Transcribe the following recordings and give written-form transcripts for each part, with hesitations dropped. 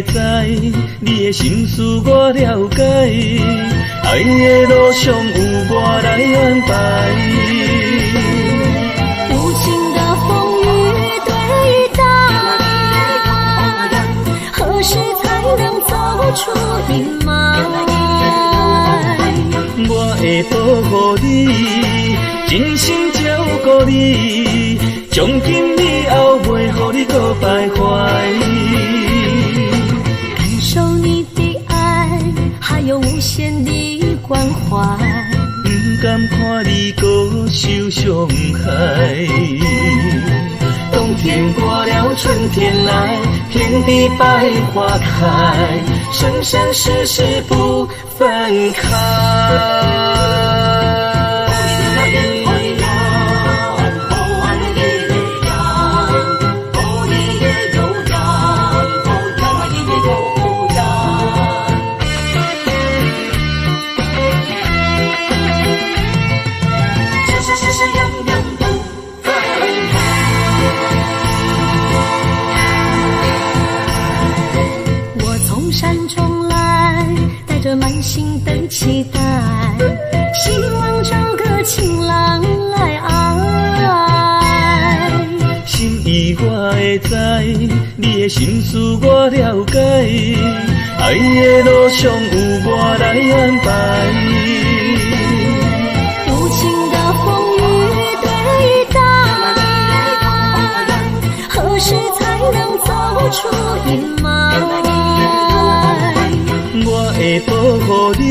知，你的心思我了解，爱的路上有我来安排。无情的风雨对待，何时才能走出阴霾？我会保护你，真心照顾你，从今以后袂予你搁徘徊。感受你的爱，还有无限的关怀，不敢看你搁受伤害。冬天过了，春天来，天地百花开，生生世世不分开。满心的期待，希望找个情郎来爱。心意我会知，你的心思我了解，爱的路上有我来安排。无情的风雨对待，何时才能走出阴霾？我会保护你，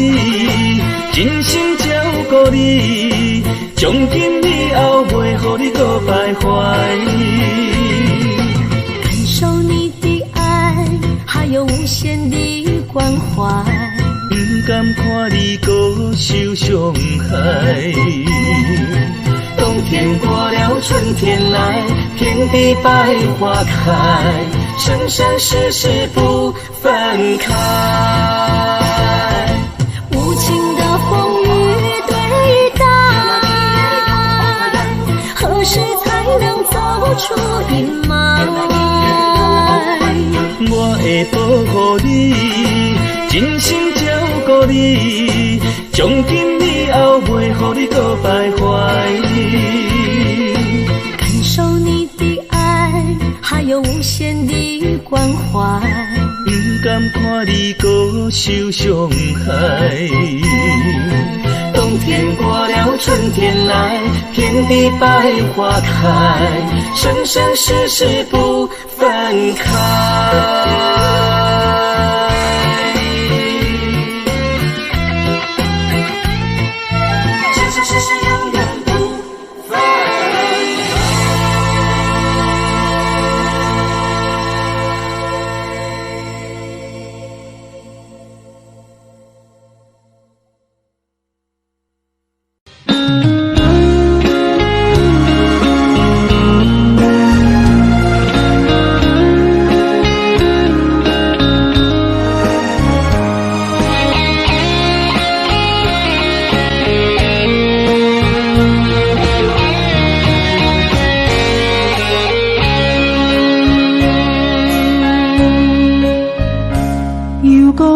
真心照顾你，从今以后袂予你搁徘徊。感受你的爱，还有无限的关怀，不敢看你搁受伤害。冬天过了，春天来，天地百花开，生生世世不分开。无情的风雨对待，何时才能走出阴霾？我会保护你，真心照顾你，从今以后袂予你搁徘徊。感受你的爱，还有无限的关怀，不敢看你搁受伤害。冬天过了，春天来，天地百花开，生生世世不分开。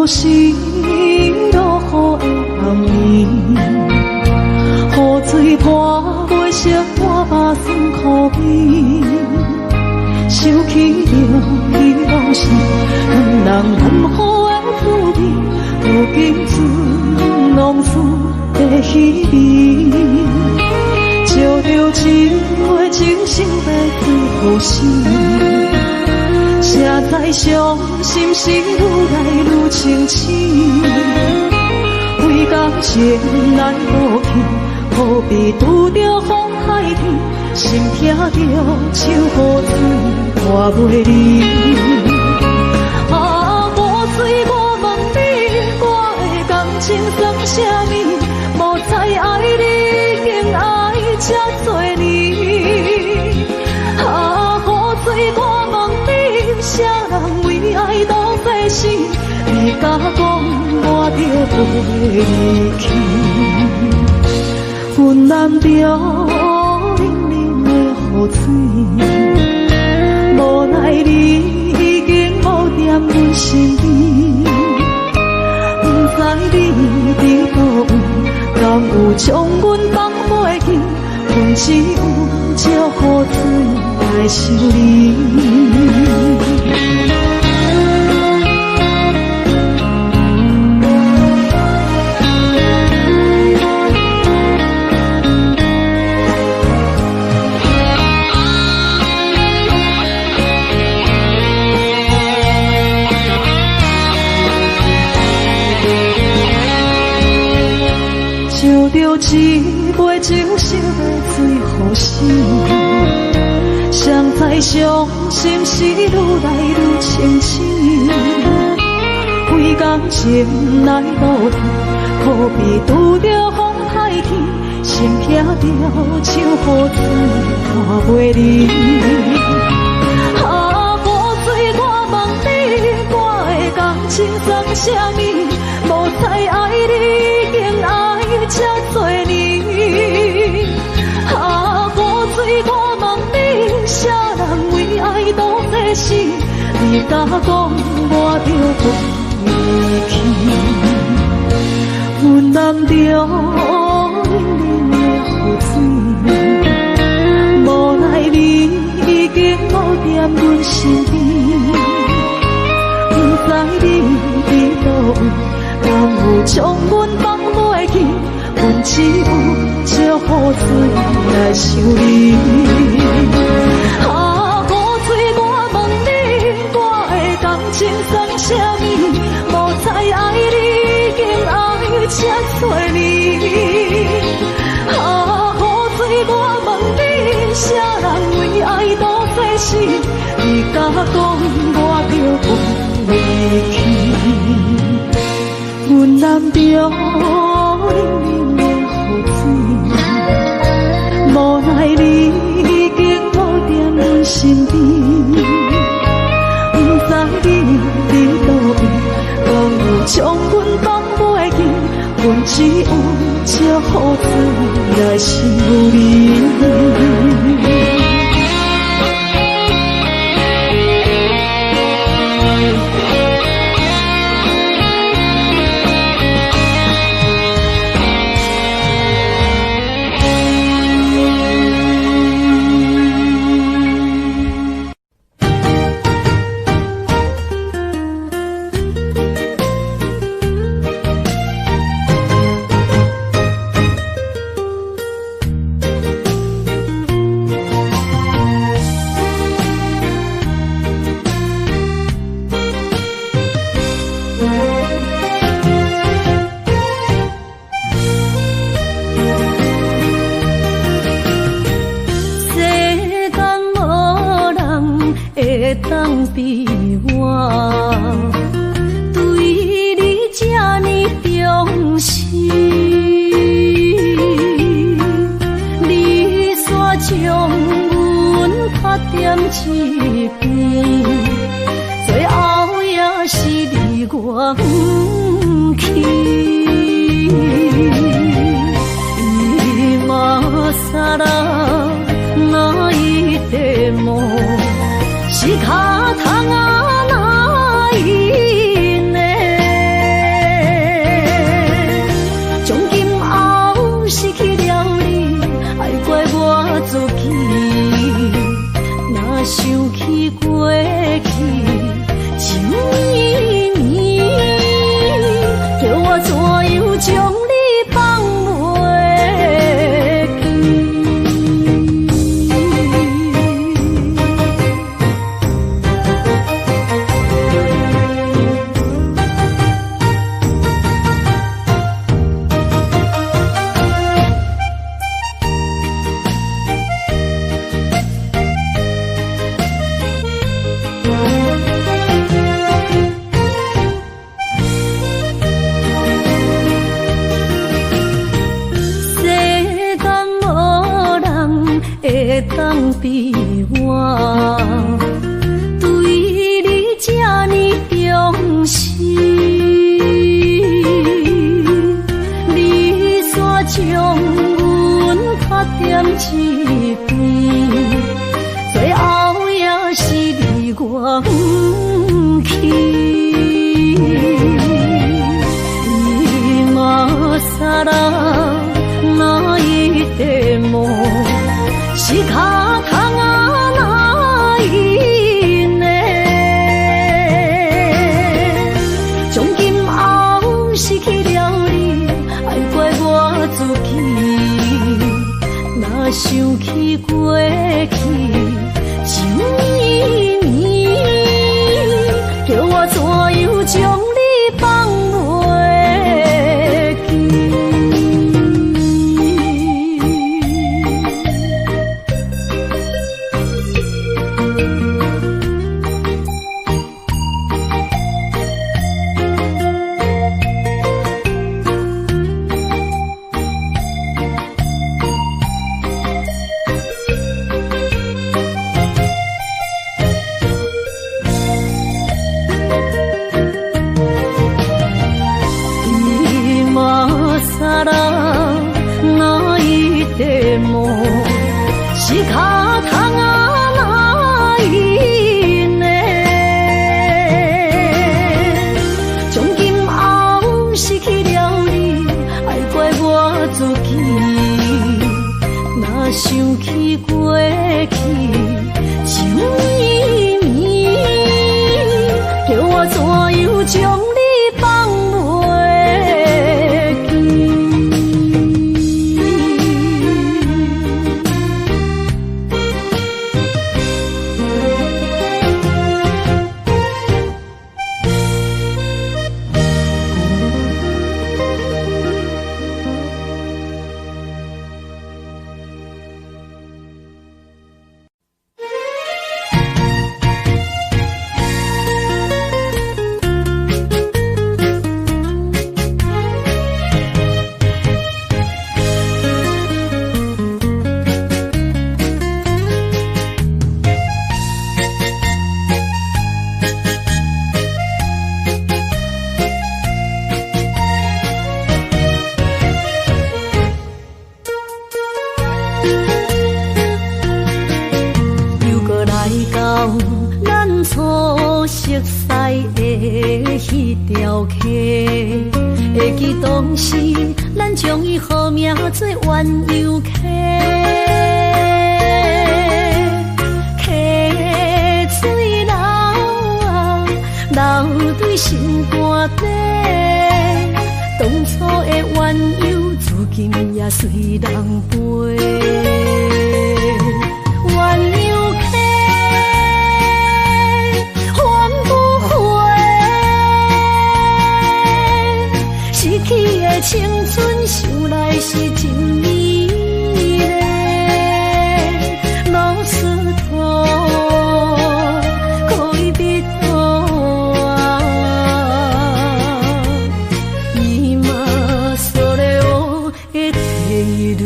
心落雨的暗暝，雨水破袂湿我目酸苦悲，想起着伊拢是两人难好的滋味，如今只拢输在稀微，照着情话真心要对好心。谁知伤心事愈来愈清醒，为感情难落去，何必拄着风海天，心痛着手雨水拖袂离。啊，雨水，我问你，我的感情算啥物？无再爱你，竟爱这多年。啊，雨水，我问你，啥人为爱都费心？你敢讲我着袂离去？阮难着冷冷的雨水，无奈你已经无踮阮身有将阮放袂记，阮只有借雨水来想你。烧着一杯酒，烧的醉予醒。谁知伤心事愈来愈清醒。几工前来路边，可比拄着风太起，心痛着像雨水看袂离。啊，雨水，我问你，我的感情算啥物？无再爱你，竟爱这多年。啊，雨水，我问你，啥人为爱都这死？你甲讲我着离去，阮淋着冷冷的雨水，无奈你已经无踮阮身边，不知你伫倒位。敢有将阮放袂记？阮只有借雨水来想你。啊，雨水，我问你，我的感情算啥物？无再爱你，竟爱这多年。啊，雨水，我问你，啥人为爱都这死？你甲讲我着离去。阮淋着冷冷的雨水，无奈你已经无踮阮身边，不知你伫倒位，敢有将阮放袂记？阮只有借雨水来想你。当比我对你这呢重视，你煞将阮拍点一边，最后也是离我不去。今ら泣いても仕方がないね。從今後失去了你，愛怪我自己。若想起過去情綿綿，叫我怎樣將你放袂記。当比我对你这呢重视，你煞将阮拍点一边，最后也是离我不去。今さら是脚痛啊哪因呢？从今后失去了你，爱怪我自己。若想起过去，情绵绵，叫我怎样将你放袂记？是脚痛啊哪因呢？从今后失去了你，爱怪我自己。若想起过去，情绵绵，叫我怎样将你放袂记？初熟悉的迄条溪，会记当时咱将伊号名做鸳鸯溪。溪水流啊，流对心肝底。当初的鸳鸯，至今也随人陪。鸳鸯溪。青春想来是真美丽，老师徒可以比多啊，伊嘛所了的体路。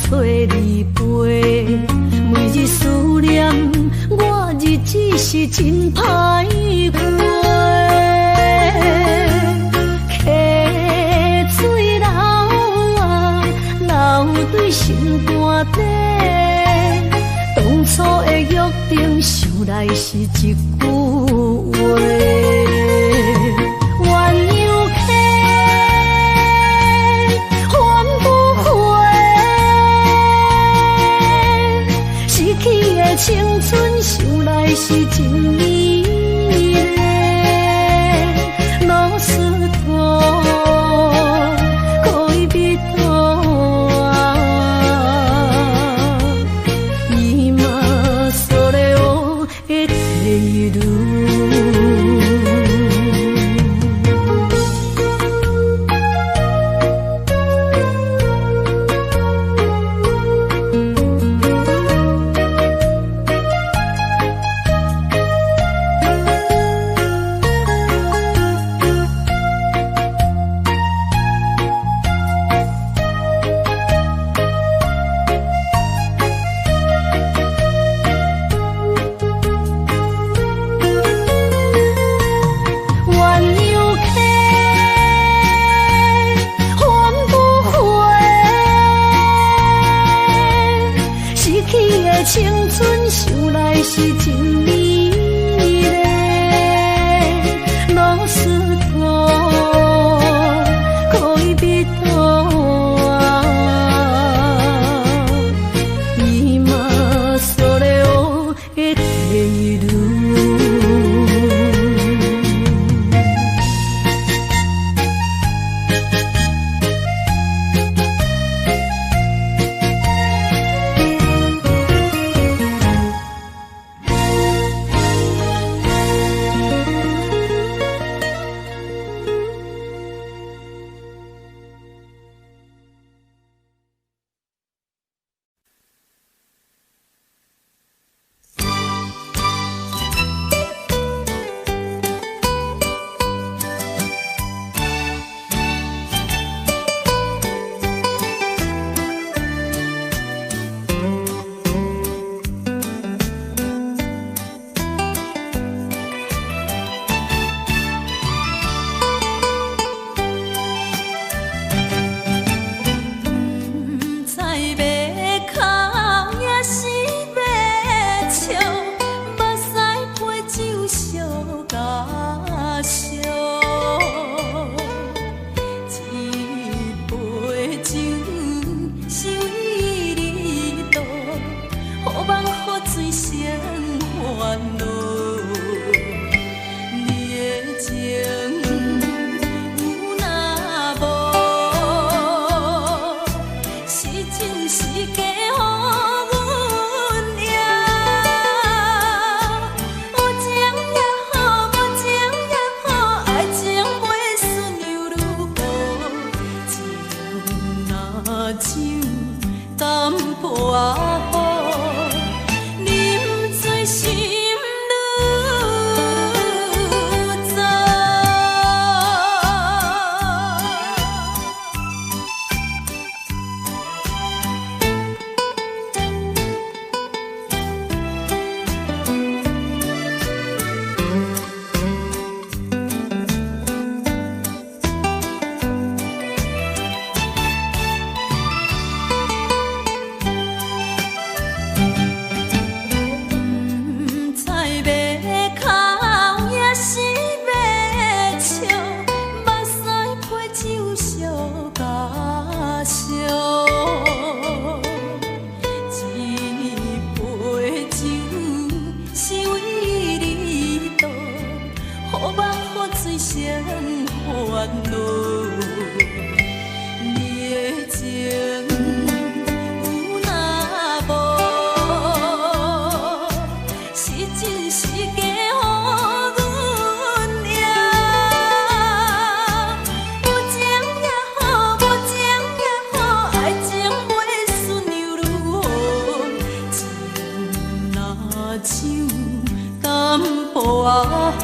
找你陪，每日思念，我日子是真歹过。溪水流啊，流对心肝底。当初的约定，想来是一句话。青春想来是真美丽，老师徒可以比多啊，伊嘛所了的体路。恼。你的情有若无，是真是假乎阮赢。有情也好，无情也好，爱情袂顺又如何？情若像淡薄仔雨。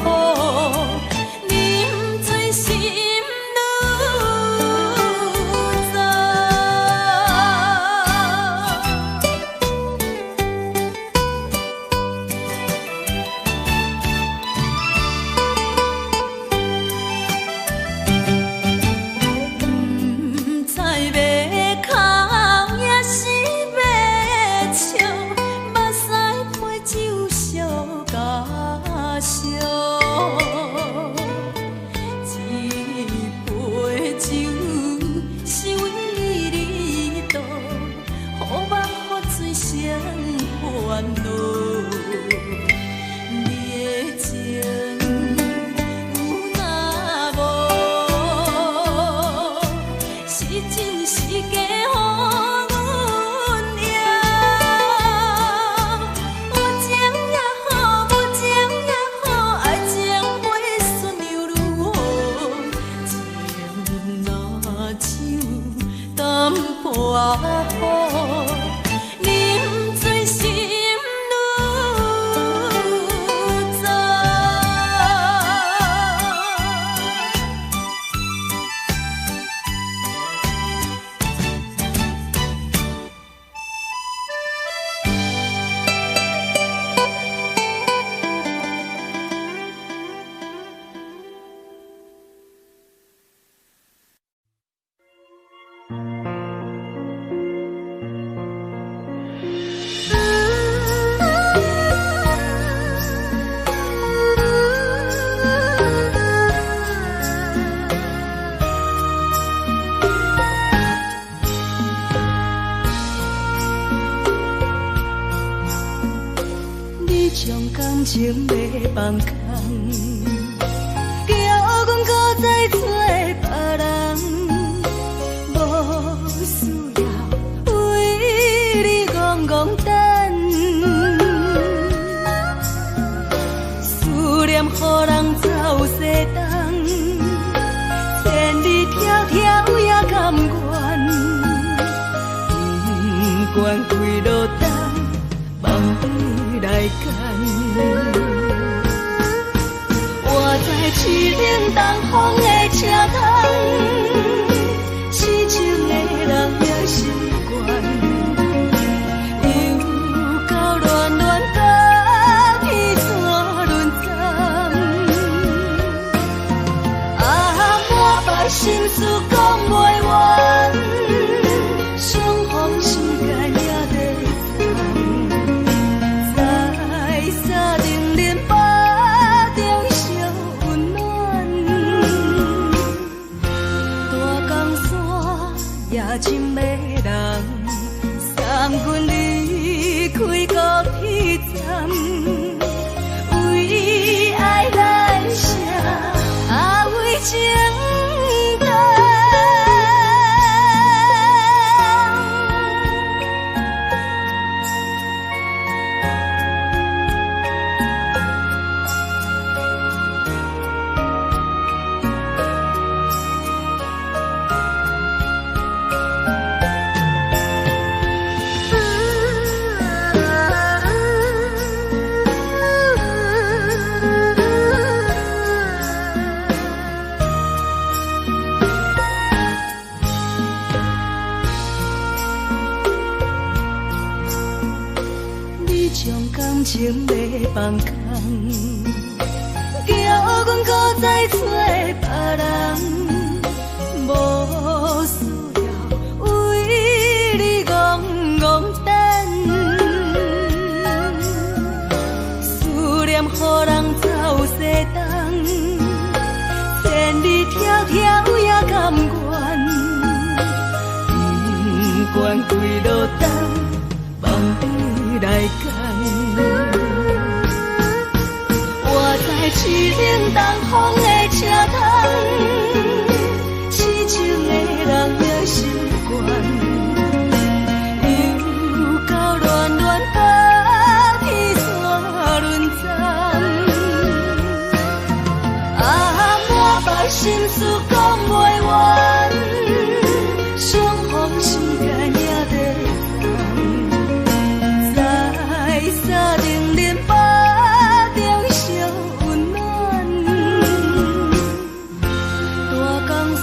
情要放空，叫阮搁再找别人，无需要为你戆戆等。思念予人走西东，千里迢迢也甘愿，不管几落冬，梦里来干。我在市顶东风的车窗，痴情的人也习惯，又到乱乱甲彼山论战。啊，满腹心事讲袂完，相逢时间也在长。深的人，三军离开高铁站，为爱来写，为情等。情要放空，叫阮搁再找别人，无需要为你戆戆等。思念予人走西东，千里迢迢也甘愿，不管几落冬，梦里来干。我在市顶东风的车窗。事讲袂完，相逢时间也在等，在山顶连巴中烧温暖，大江山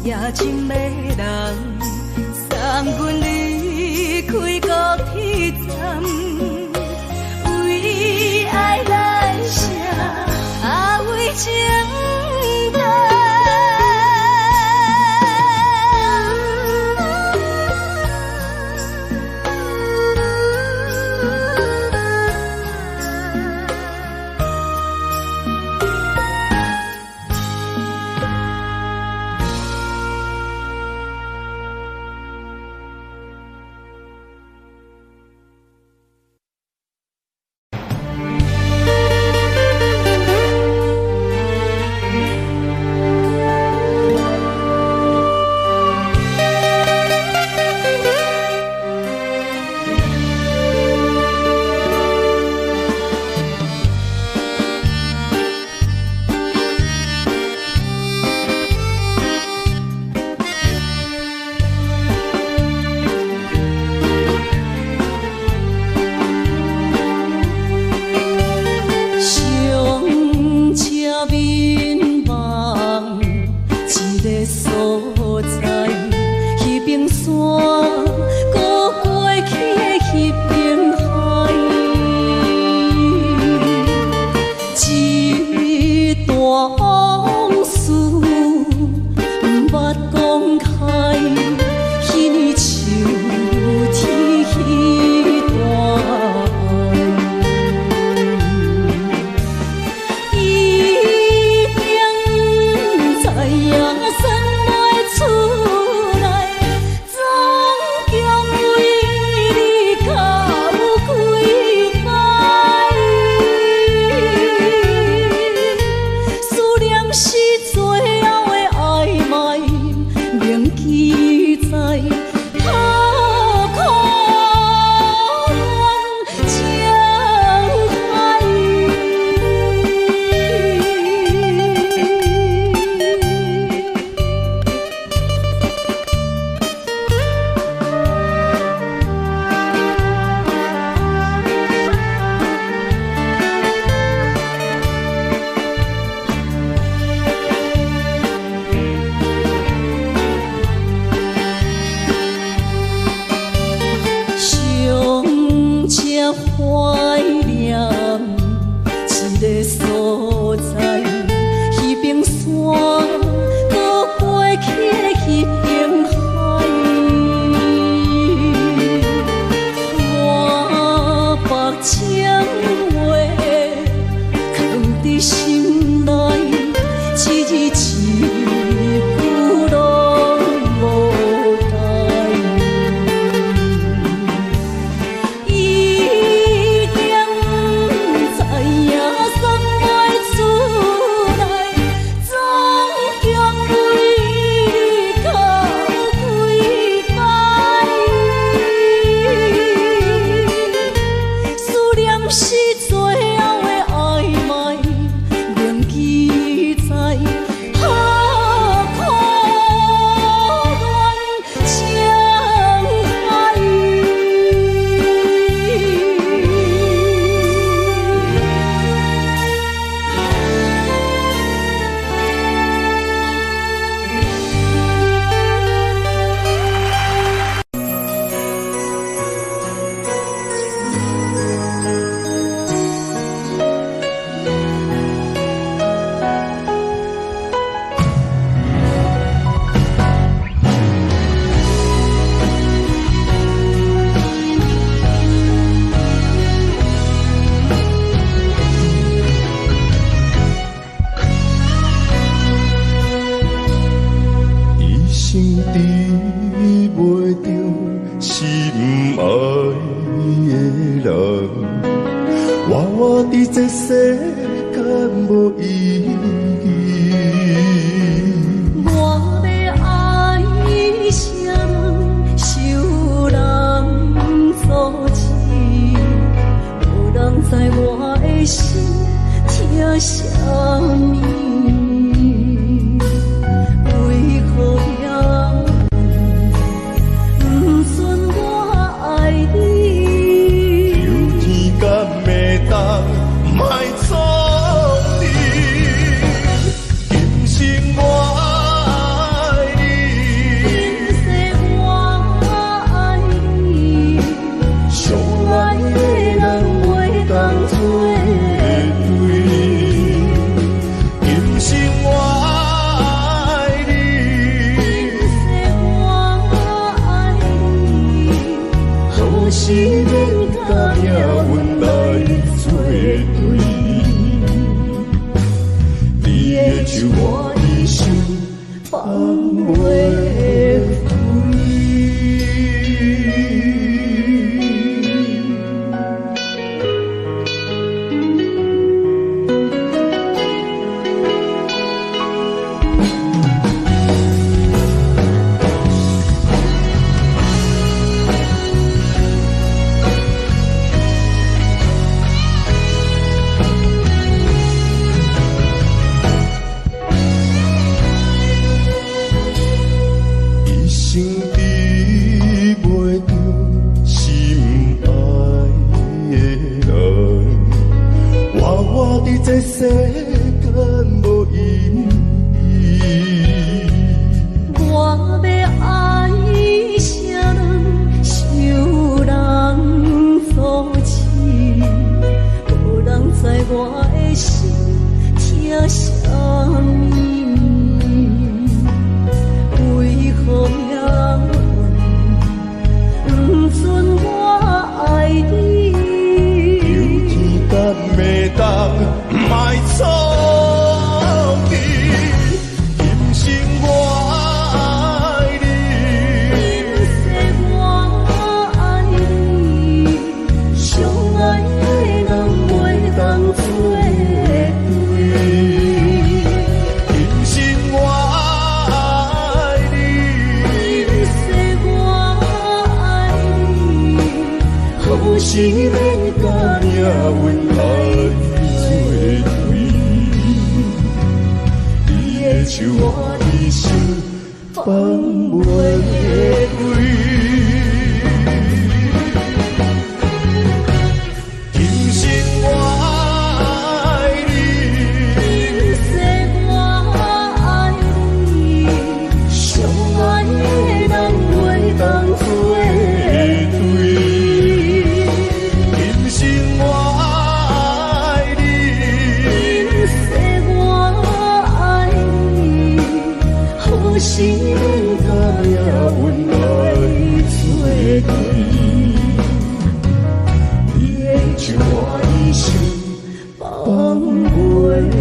也真迷人，送阮离开高铁站，为爱来写，为情等。想放袂开。这世间无意义，我要爱谁人，想人所痴，无人知我的心疼啥物，为何也不准我爱你？有天干袂当。卖错去，今生我爱你，今世我爱你，相爱的人袂当做对。今生我爱你，今世我爱你，好心免甲命运来。手我的心放袂开，今生我爱你，今世我爱你，相爱的人袂当做对。今生我爱你，今世我爱你。好心甲命运来作对，你的手我的心放袂开。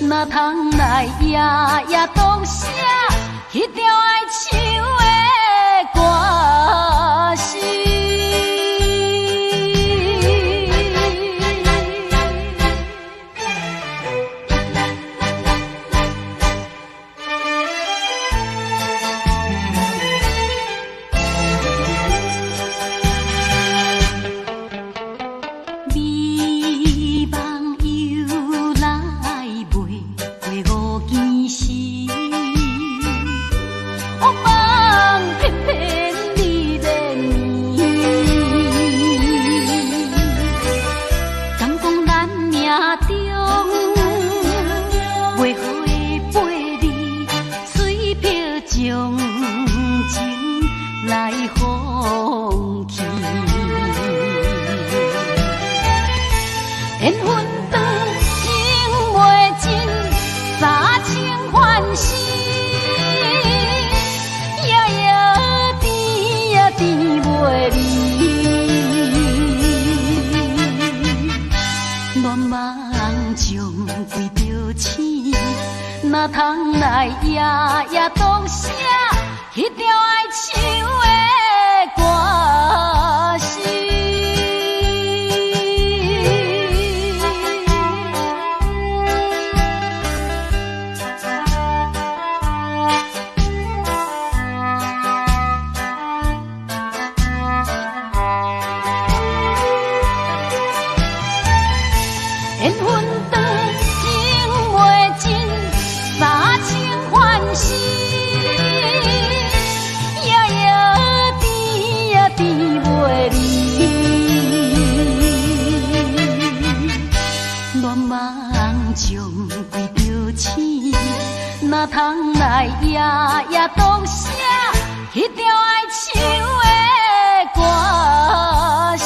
哪通来夜夜读写迄条爱唱的歌词？美梦又来哪通来夜夜当写迄条爱唱的歌词？缘分长情袂尽，三情换死，夜夜甜也甜袂离。乱梦中为着醒，哪通来夜夜当写迄条爱唱的歌词？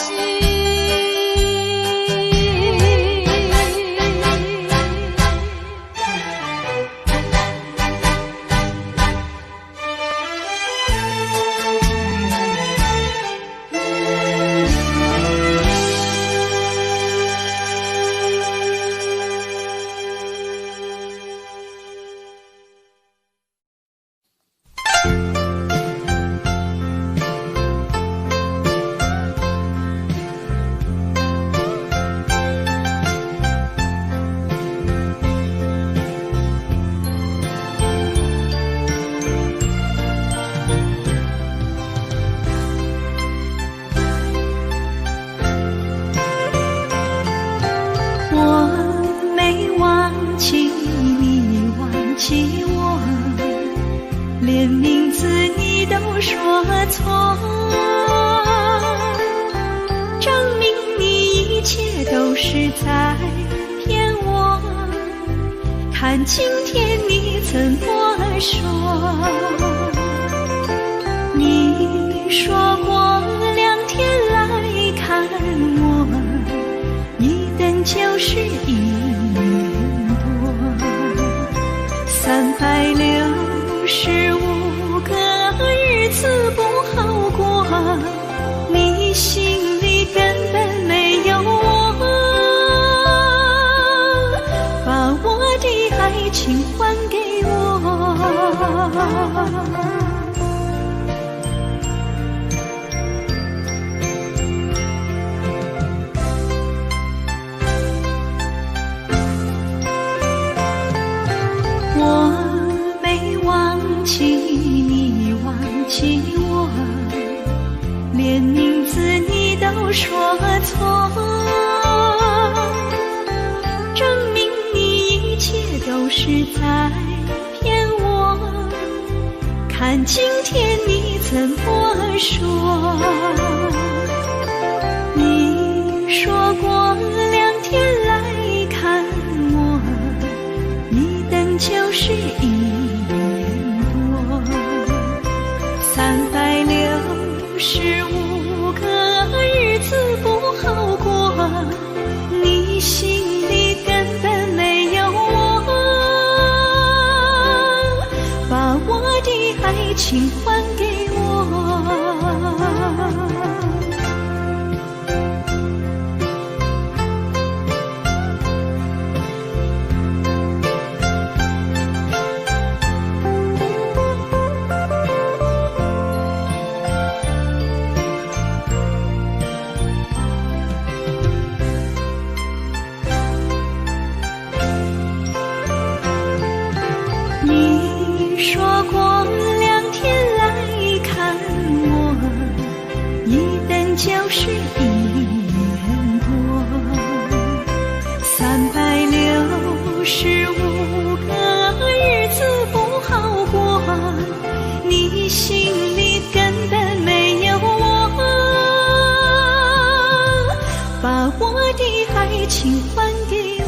连名字你都说错，证明你一切都是在骗我。看今天你怎么说？你说过2天来看我，一等就是1年多，365个日子不好过，你心里根本没有我，把我的爱情还给我。你忘记我，连名字你都说错，证明你一切都是在骗我。看今天你怎么说？你说过2天来看我，一等就是1年多，365个日子不好过，你心里根本没有我，把我的爱情还给我。你说过2天来看我，一等就是1年多，365个日子不好过，你心里根本没有我，把我的爱情还给我。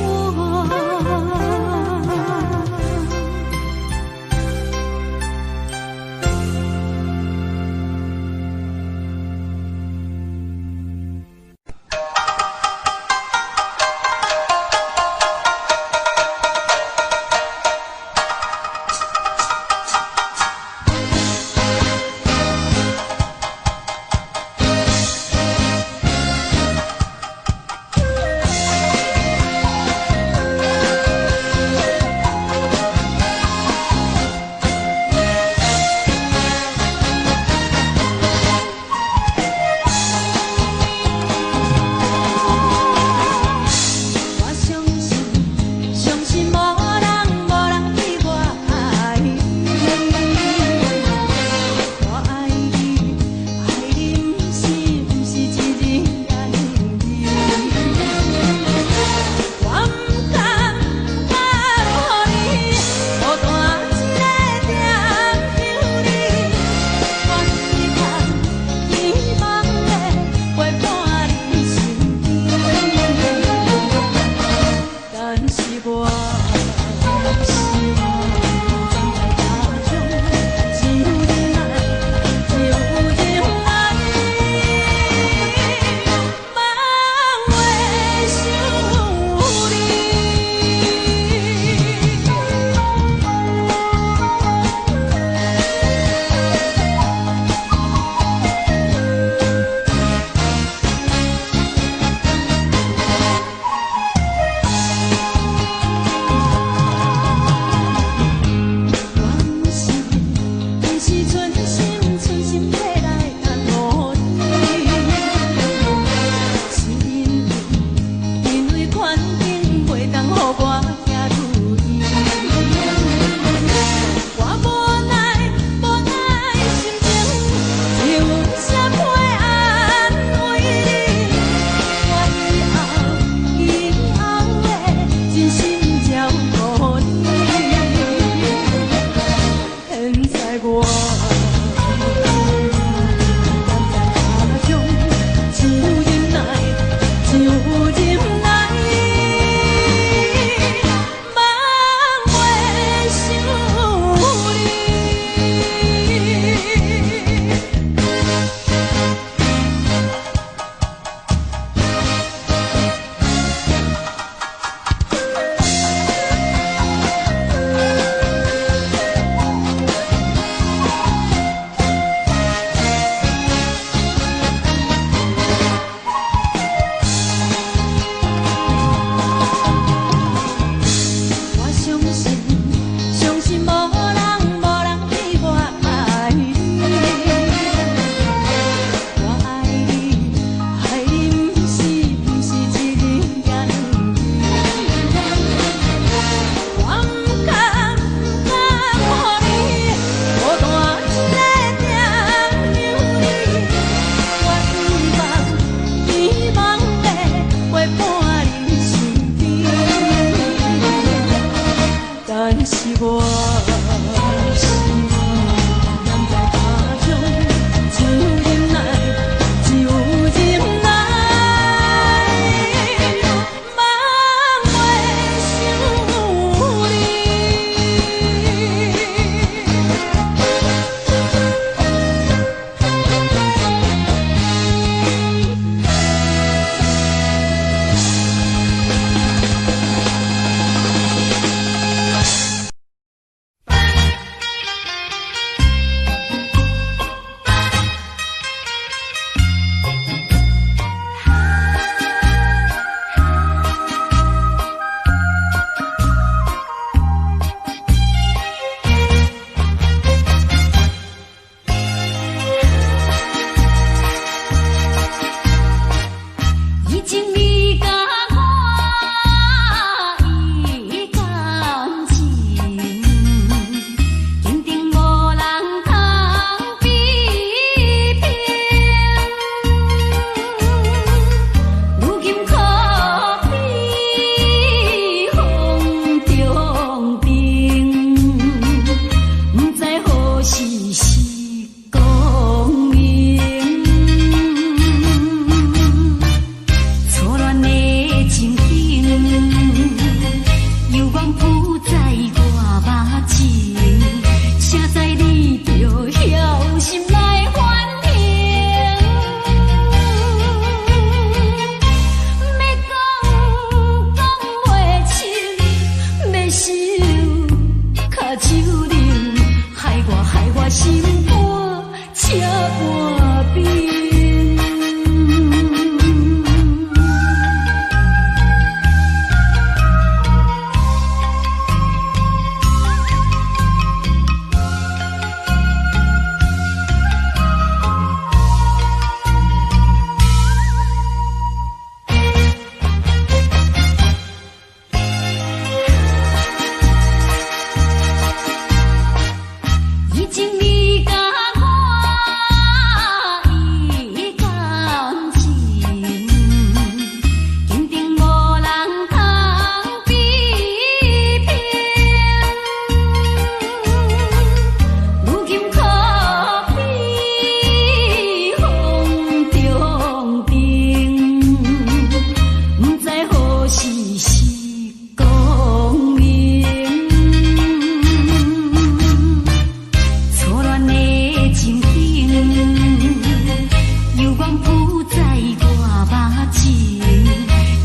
谱在我目前，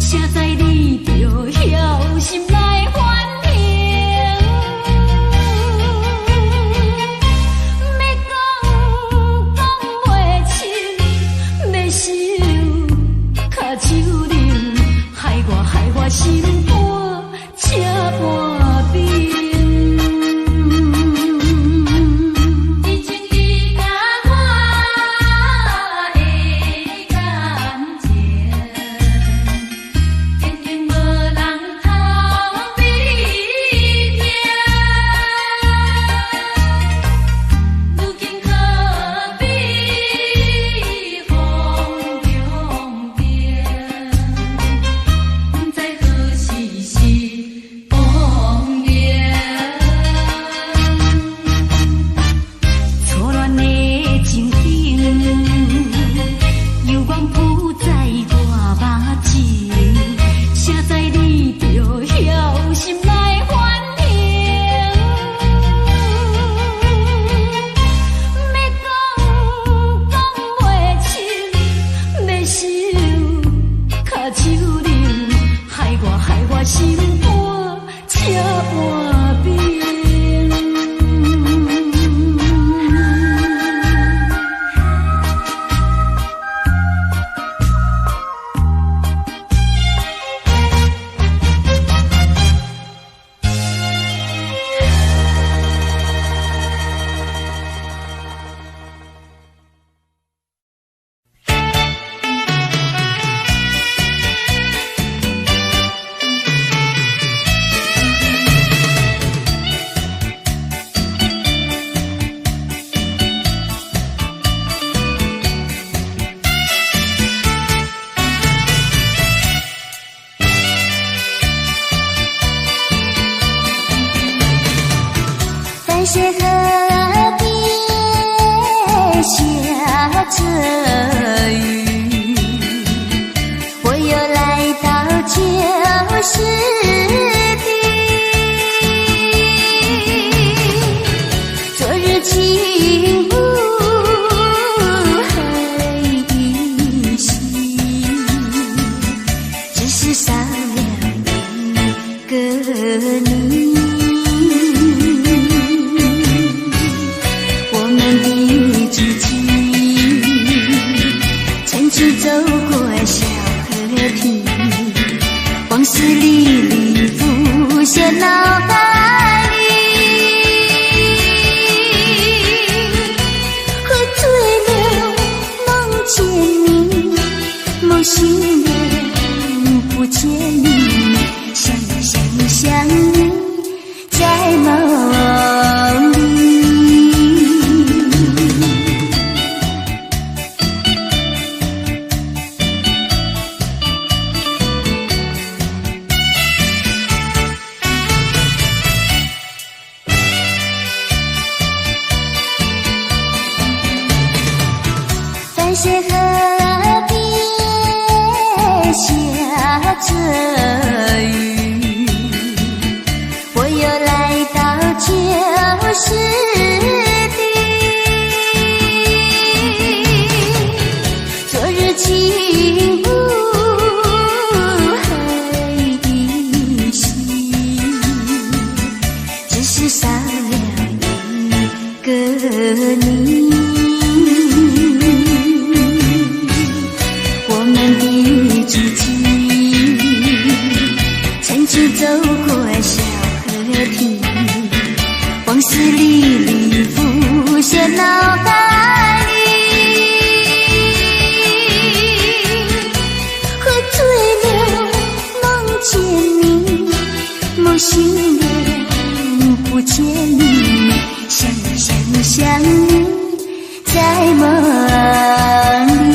写在你着晓心来反省。要讲袂清，要想脚手冷，害我心肝车半冰。心肝车半冰。是河边下着雨，我又来到旧时地。昨日情不还依稀，只是少了一个你。走过小河堤，往事历历浮现脑海里，喝醉了梦见你，梦醒了不见你，想你在梦里。是河边下着雨，我又来到旧时地。昨日情不还依稀，只是少了一个你。曾经走过小河堤，往事历历浮现脑海里，喝醉了梦见你，梦醒了不见你，想你在梦里。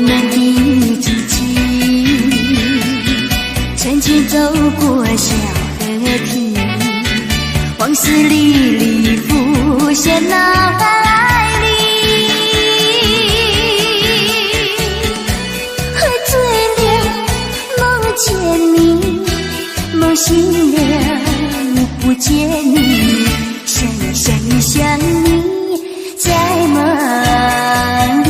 们的激情，曾经走过小河堤，往事历历浮现脑海里。喝醉了，梦见你，梦醒了，不见你，想你在梦里。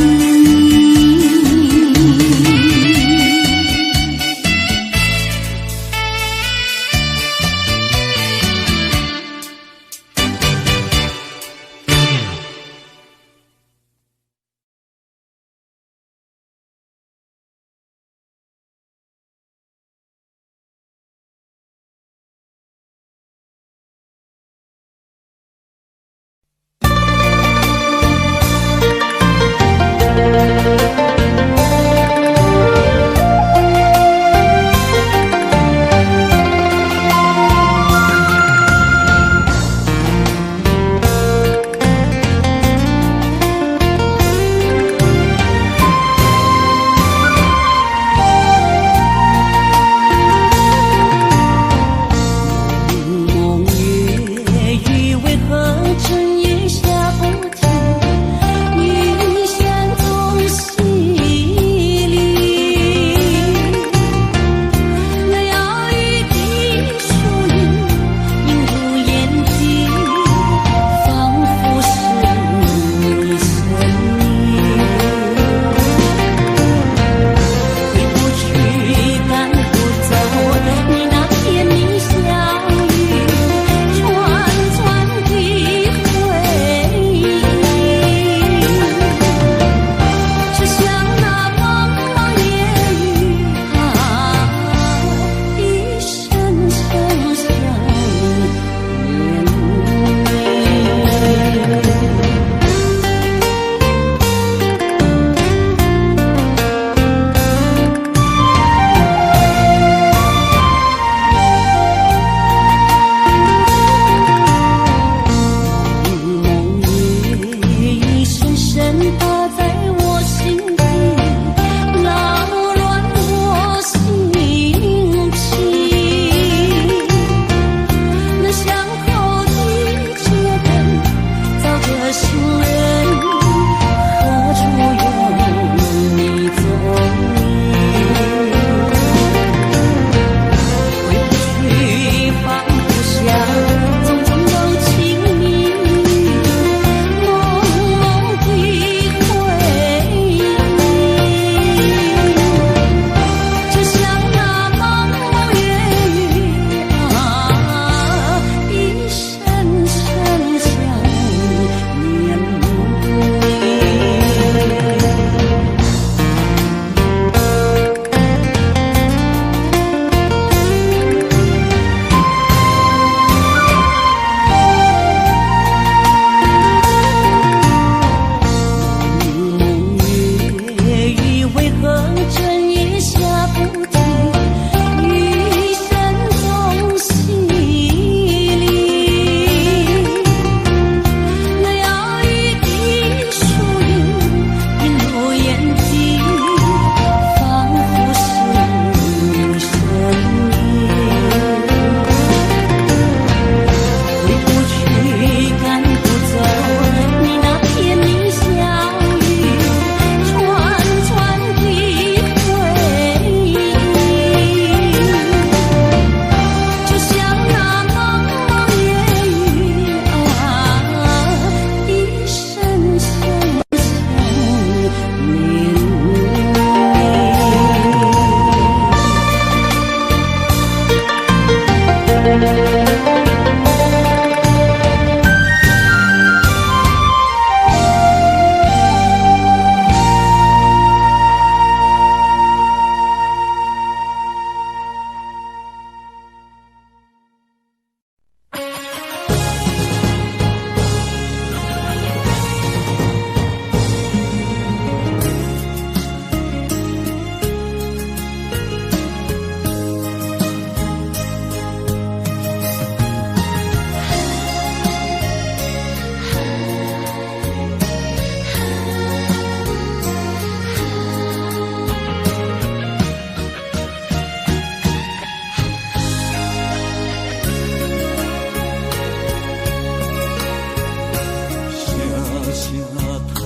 疼，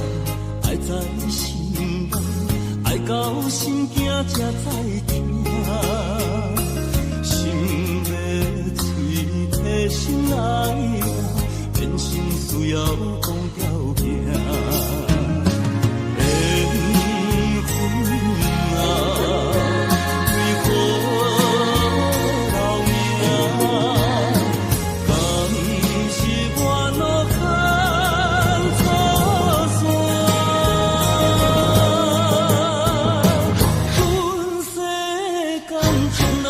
爱在心内，爱到心惊才知听。心要嘴替心爱人，变成需要讲条件。缘分啊，为何留命？敢是我脑壳错线？全世间全路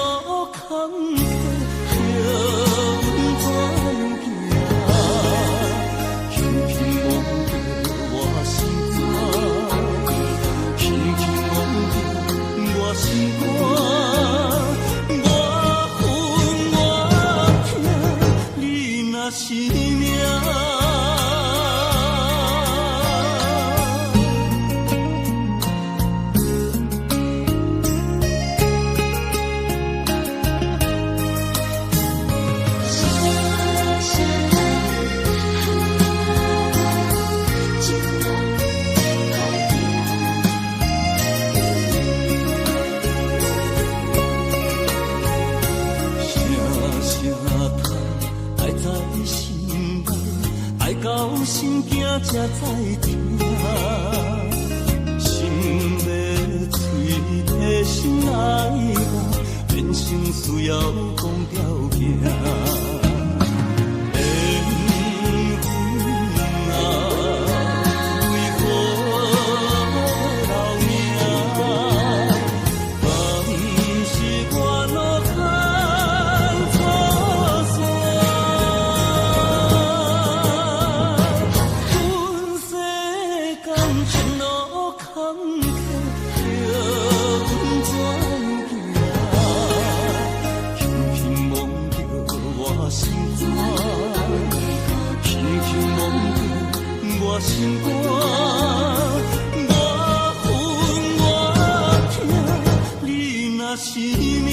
坎坷，叫阮怎行？轻轻摸着我心肝，轻轻摸着我心肝，我恨我痛，你若是命。到心惊才知听，心要嘴替心爱人，变成需要讲条件。缘分啊，为何留命？敢是我脑壳错线？全路坎坷，叫阮怎行？轻轻摸着我心肝，轻轻摸着我心肝，我恨我痛，你若是命。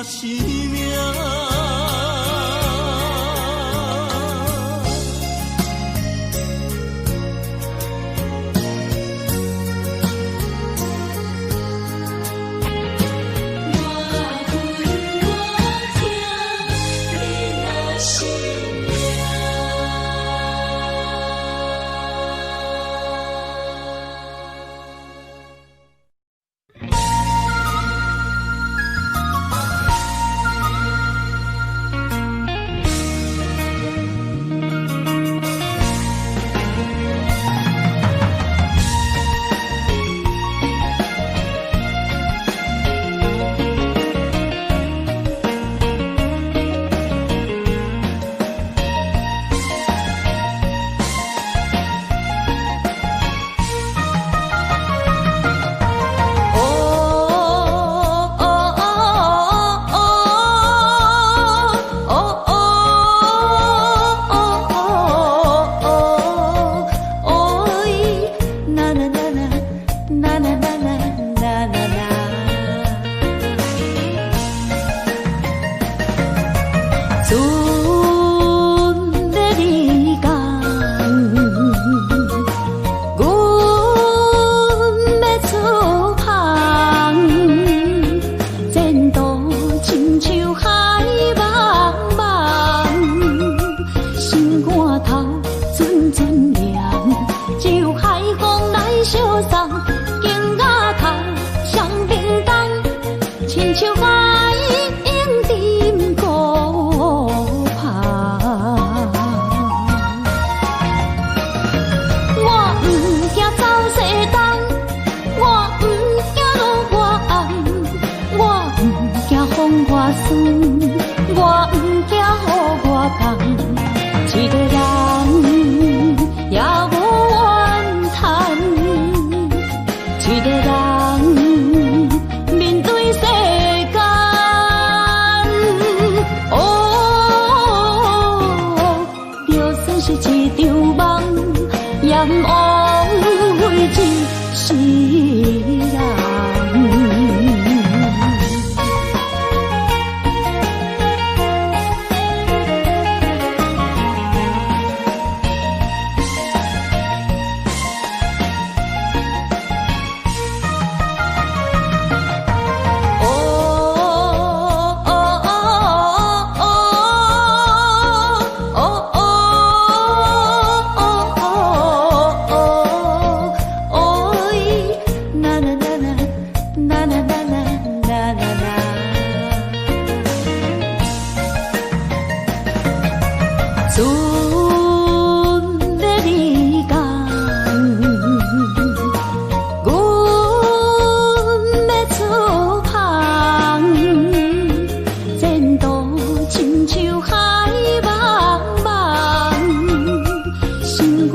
是命。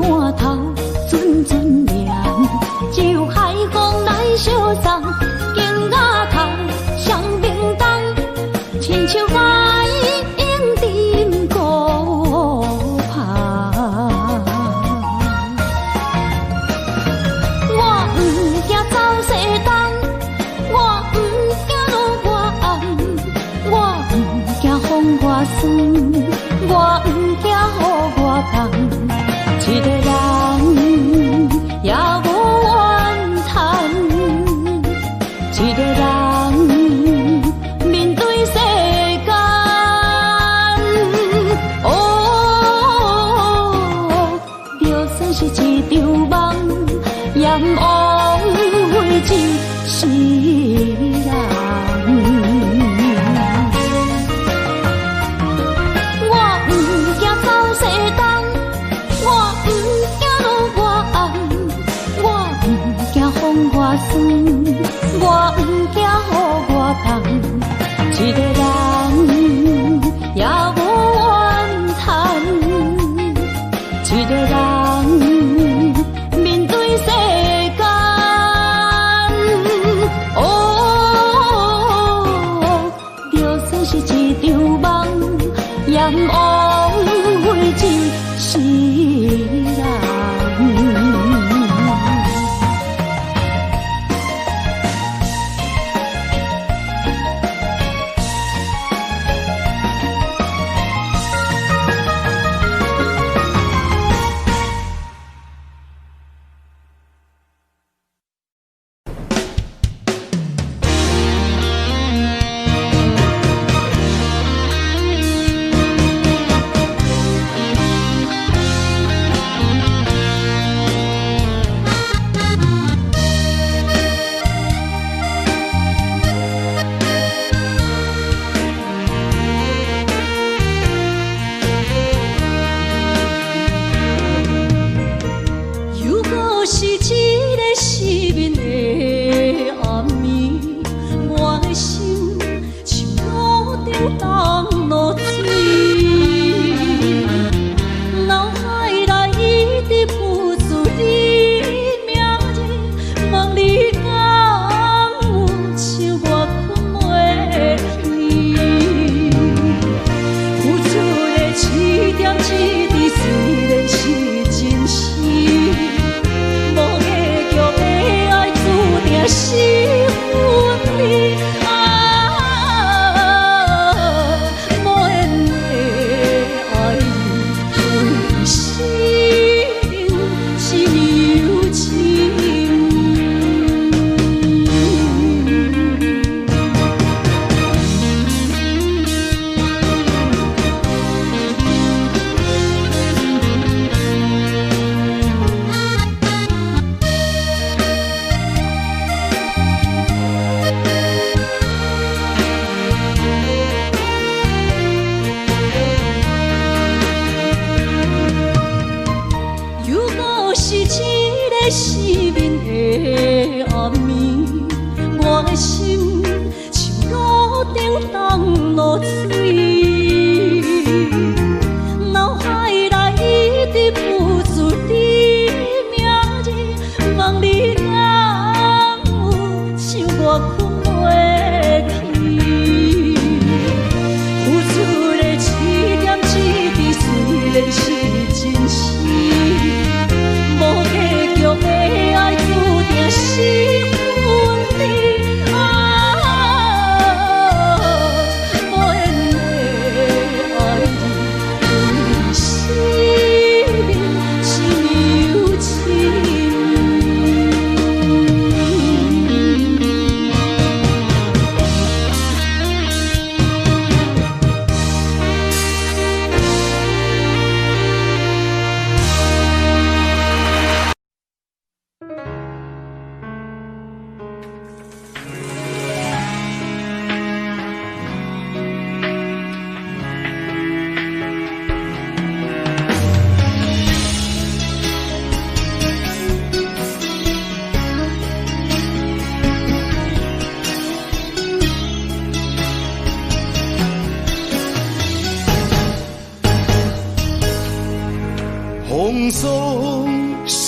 半头阵阵凉，只有海风来相送，镜仔头双面东，亲像海涌沉孤帆。我不惊走西东，我不惊路外暗，我不惊风外酸，我不惊雨外重。一个人也无怨叹，一个人面对世间。哦，就算是一场梦，也不枉费一世人。我不惊走西东，我不惊路外暗，我不惊风外酸，我不惊雨外重。一个人也无怨叹，一个人面对世间。哦，就算是一场梦，也不枉费一世人。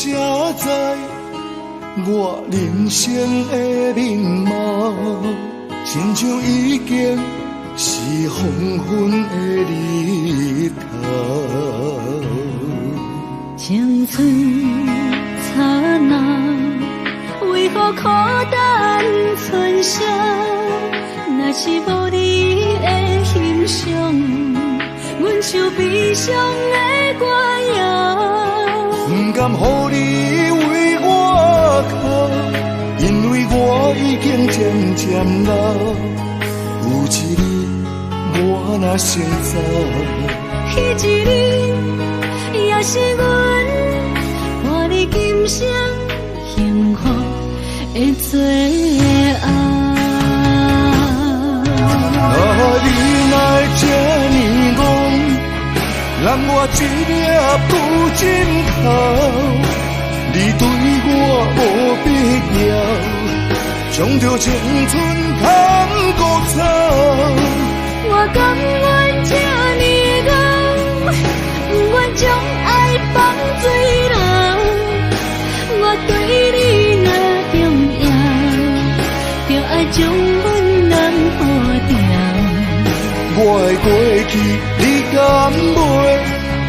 写在我人生的面貌，亲像已经是黄昏的日头。青春刹那，为何孤单存剩？若是无你的欣赏，阮像悲伤的歌谣。不甘予你为我哭，因为我已经渐渐老。有一日我若先走，彼一日也是阮伴你今生幸福的最后。你若这呢戆，让我一粒不尽头。你对我无必要，将着青春通孤草。我甘愿这呢戆，不愿将爱放水流。我对你若重要，就爱将阮人抱牢。我的过去，你敢袂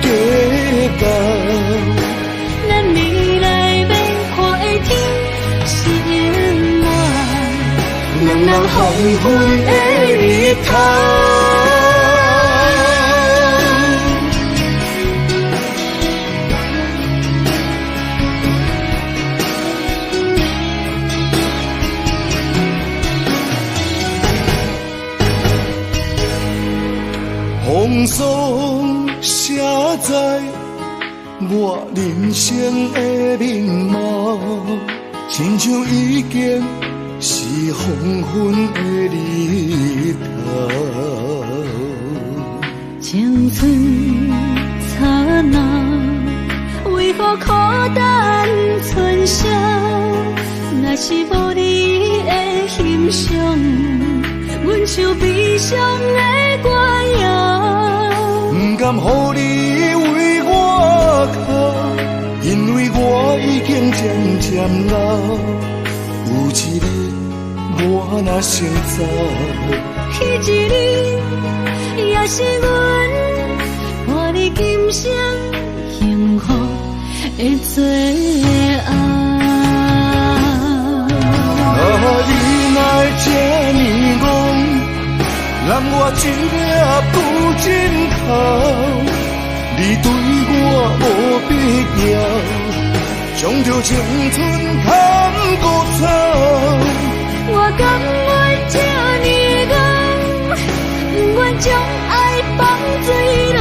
计较？咱未来要看的天是永远，人人黄昏的日头。风霜写在我人生的面貌，亲像已经是黄昏的日头。青春刹那，为何孤单存剩？若是无你的欣赏，阮像悲伤的歌谣。不甘予你为我哭，因为我已经渐渐老。有一日我若先走，彼一日也是阮伴你今生幸福的最后。你若这呢戆，让我一粒不尽头。你对我无必要，将着青春通孤草。我甘愿这呢戆，不愿将爱放水流。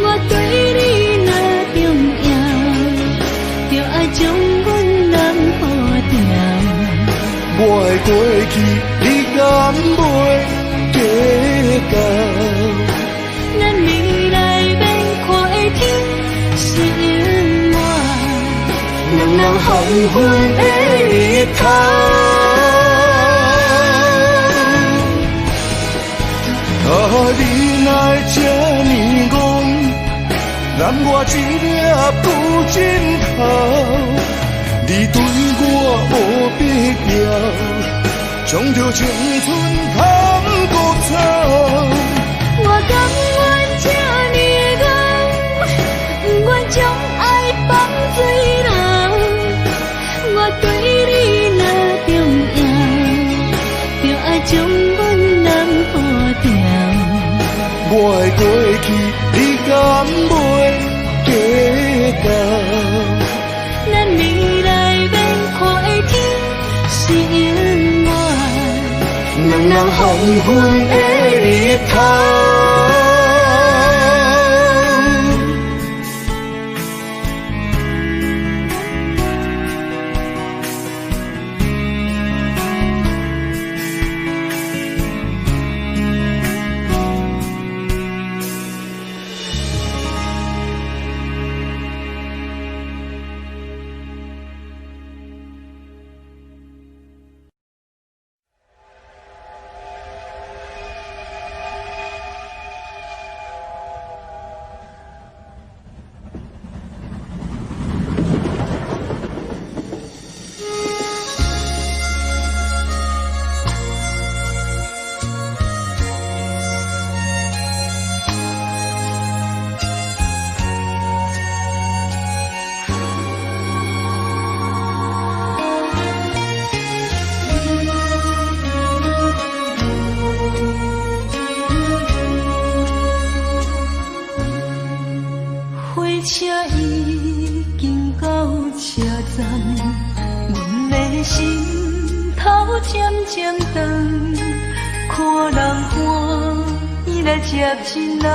我对你若重要，就爱将阮人抱牢。我的过去，你敢袂计较？咱未来要看的天是永远，人人黄昏的日头。你若这呢戆，让我一粒不尽头。你对我无必要，将着青春通孤草。我甘愿这呢戆，不愿将爱放水流。我对你若重要，就爱将阮人抱牢。我的过去，你敢袂计较？咱未来要看的天是永远，人人黄昏的日头。渐渐长，看人欢，伊来接亲人，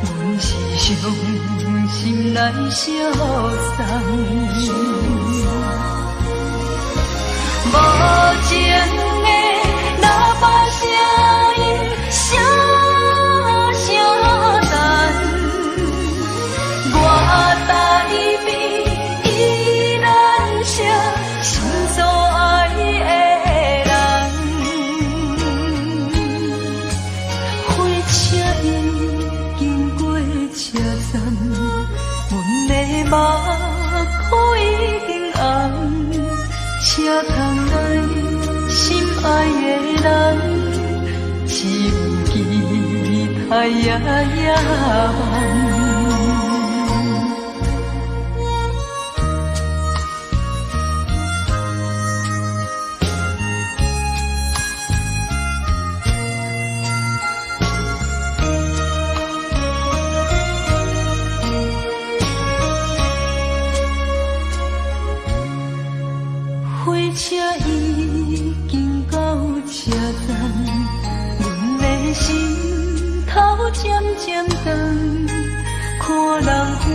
阮是伤心来相送。无情的喇叭声音，声声淡，我台边依然是心所爱的人。火车已经过车站，阮的目眶已经红，车窗内心爱的人，只有期待夜夜梦。火车已经到车站，阮的心头渐渐长，看人欢，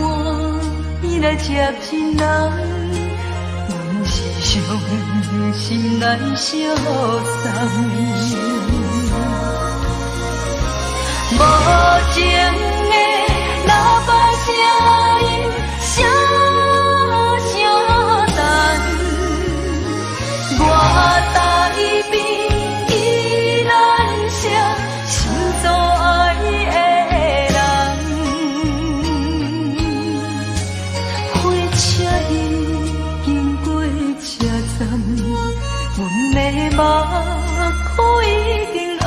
伊来接亲人，阮是伤心来相送。无情的喇叭声音，声声淡。我台边依然是心所爱的人，火车已经过车站，阮的目眶已经红，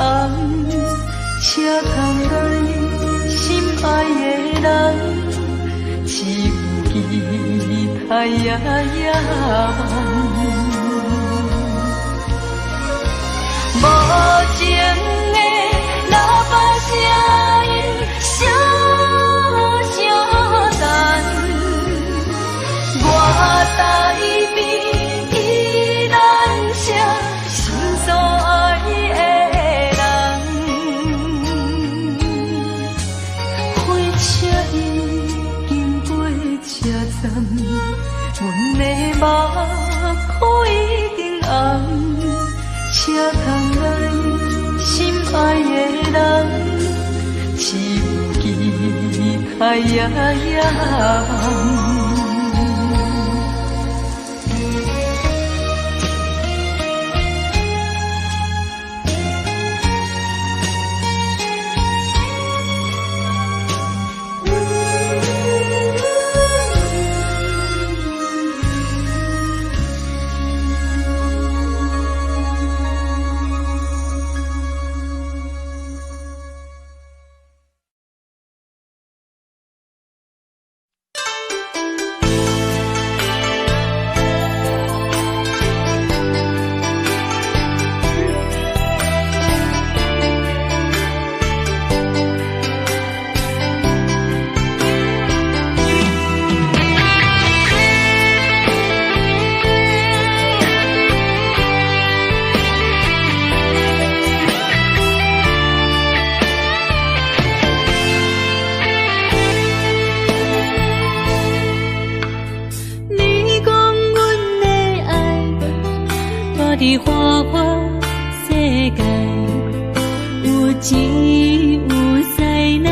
车窗内心爱的人，只有期待夜夜梦。无情的喇叭声音，声声淡，我台边依然是心所爱的人。火车已经过车站，阮的目眶已经红，车窗内心爱的人，只有期待夜夜梦。伫花花世界，有钱有灾难，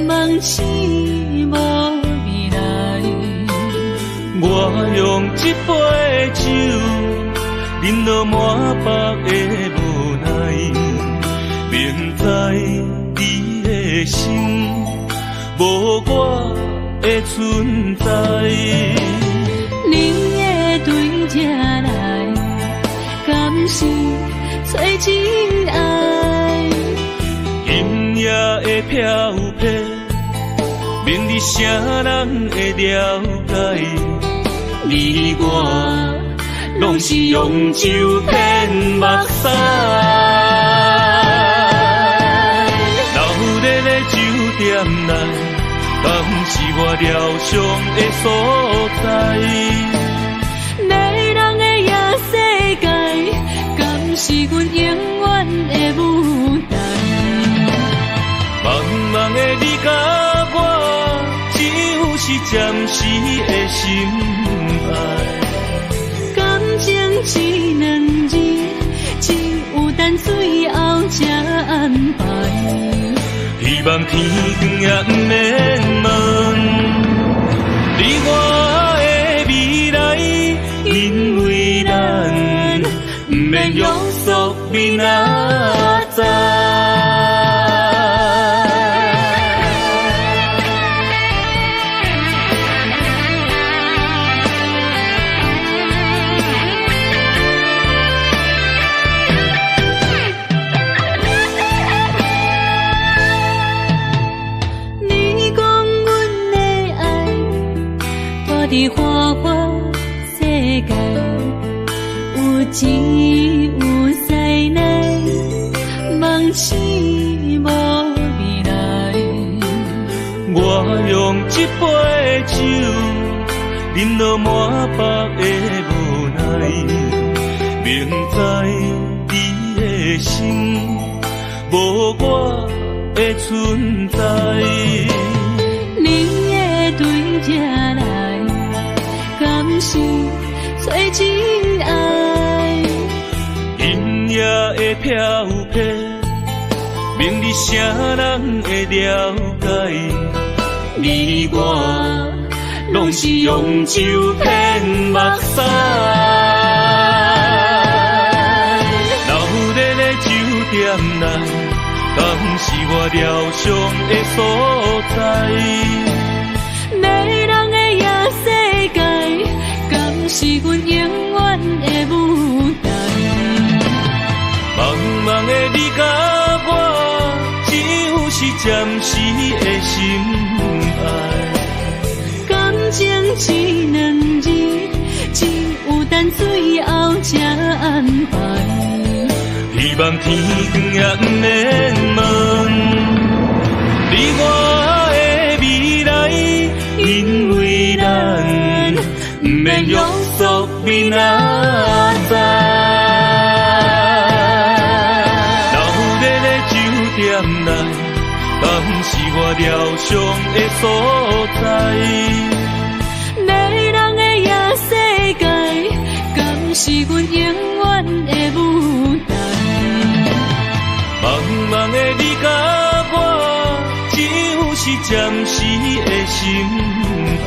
梦醒无未来。我用一杯酒，饮落满腹的无奈，明知你的心无我的存在。你的对这来，敢是找真爱？今夜的飘泊，明日谁人会了解？你我拢是用酒骗目屎，流热的酒店内，敢是我疗伤的所在？迷人的夜世是暂时的心爱。感情只两字，只有等最后才安排。希望天光也不免问，你我的未来，因为咱不免约束明仔载。伫花花世界，有钱有势来，梦醒无未来。我用一杯酒，饮落满腹的无奈，明知你的心无我的存在。你的对镜来，敢是找真爱？音乐的飘飘，明日啥人会了解？你我拢是用酒骗目屎，留在咧酒店内，敢是我疗伤的所在？迷人的夜世界，敢是阮永远的舞台？茫茫的你甲我，只有是暂时的心爱。感情只两字，只有等最后才安排。希望天光也不免问，你我的未来，因为咱不免约束明仔载。留在咧酒店内，敢是我疗伤的所在？迷人的夜世界，敢是阮永远的舞台？茫茫的你甲我，只有是暂时的心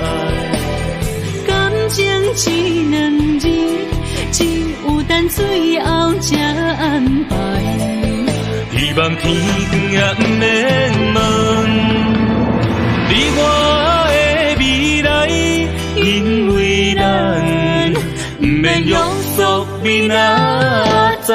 爱。感情只两字，只有等最后才安排。希望天光也不免问，你我的未来，因为咱不免约束明仔载。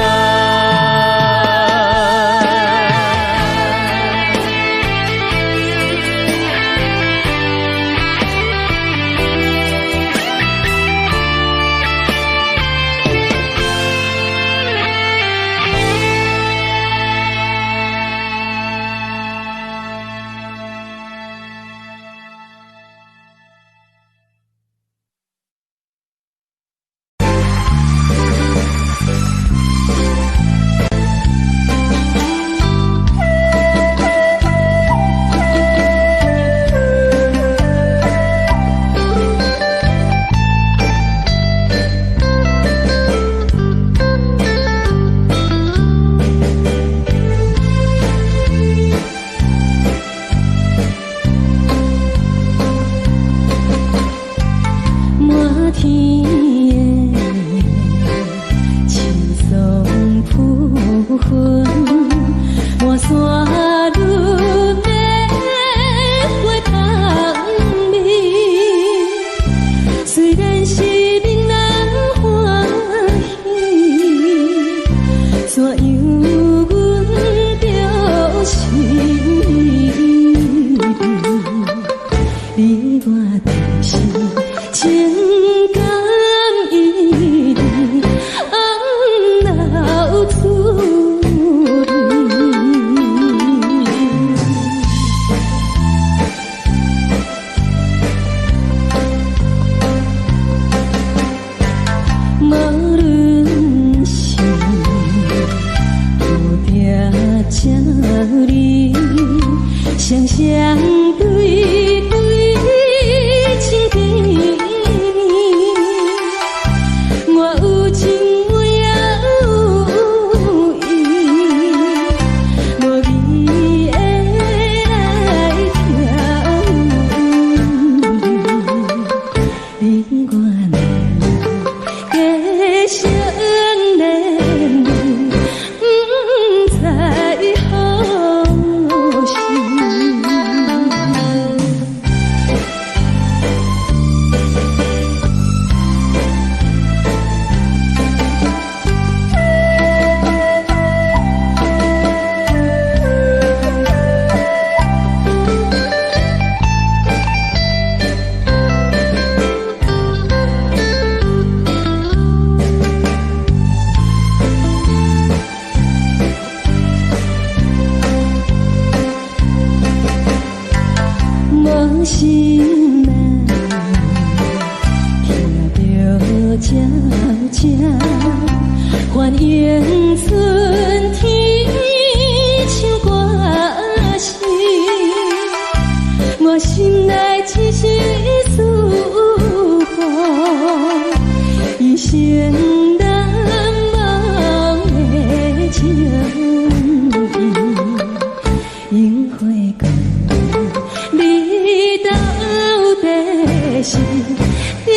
定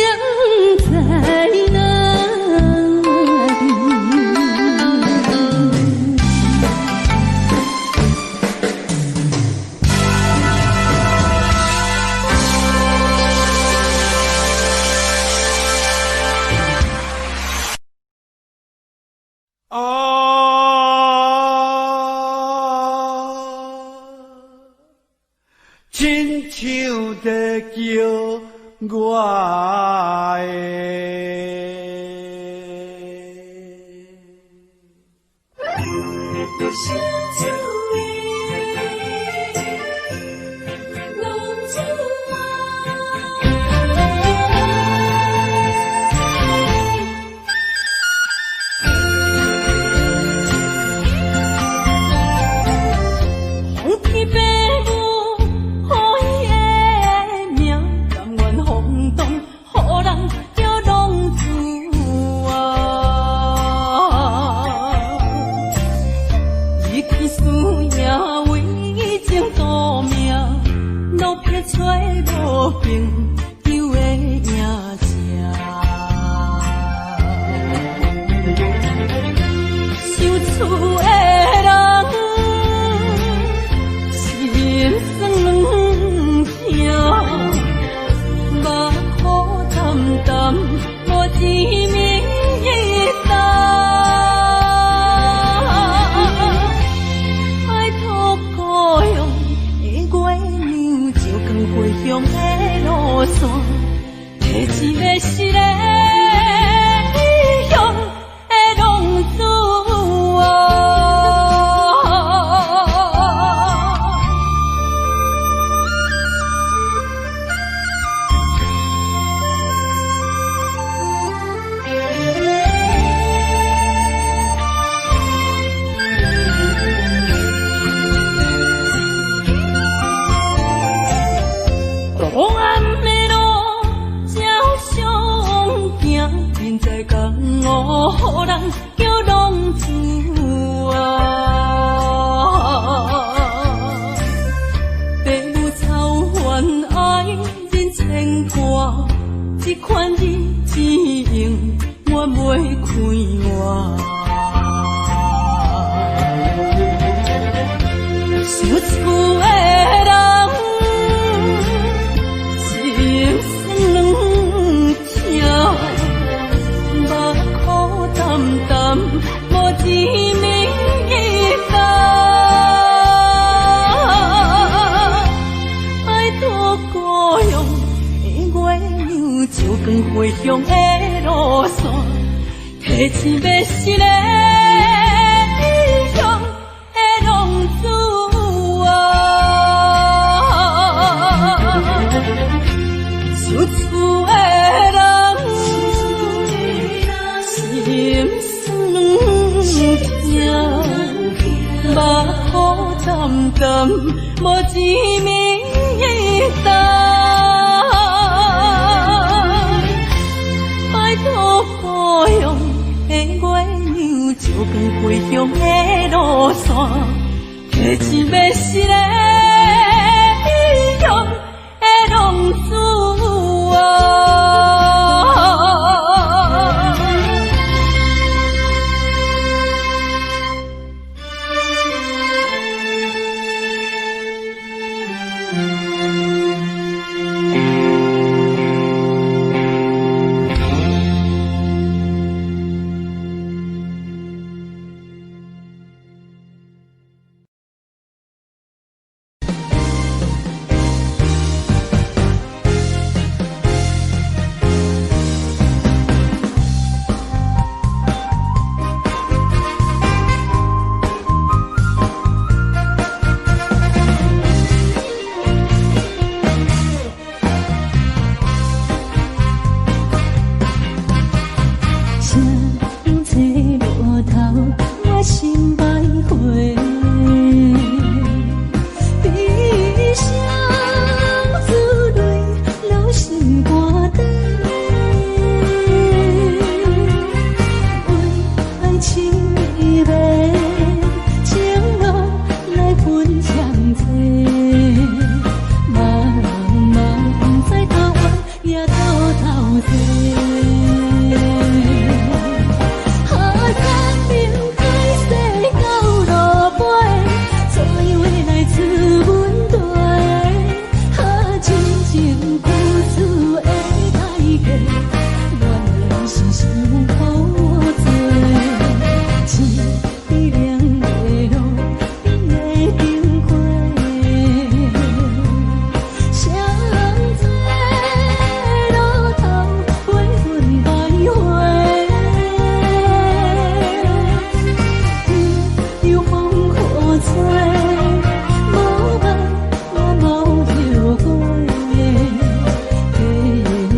在哪里？亲像在叫我回乡的路线，提醒要失个异乡的浪子就厝的人心酸痛，目眶淡淡，无滋味淡。故乡的月亮，照光回乡的路线，提醒要失个异乡的浪子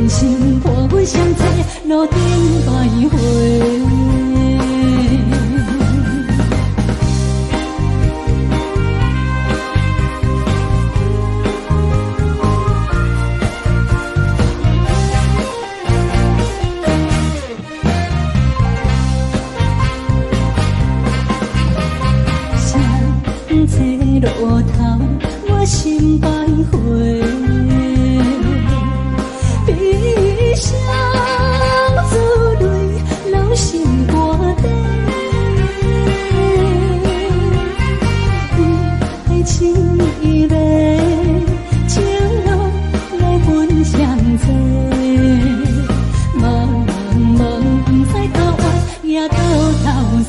心伴阮相在路顶徘徊。路头，我心徘徊，悲伤珠泪流心肝底，爱情依恋，情路来分相济，茫茫不知到弯也到头西。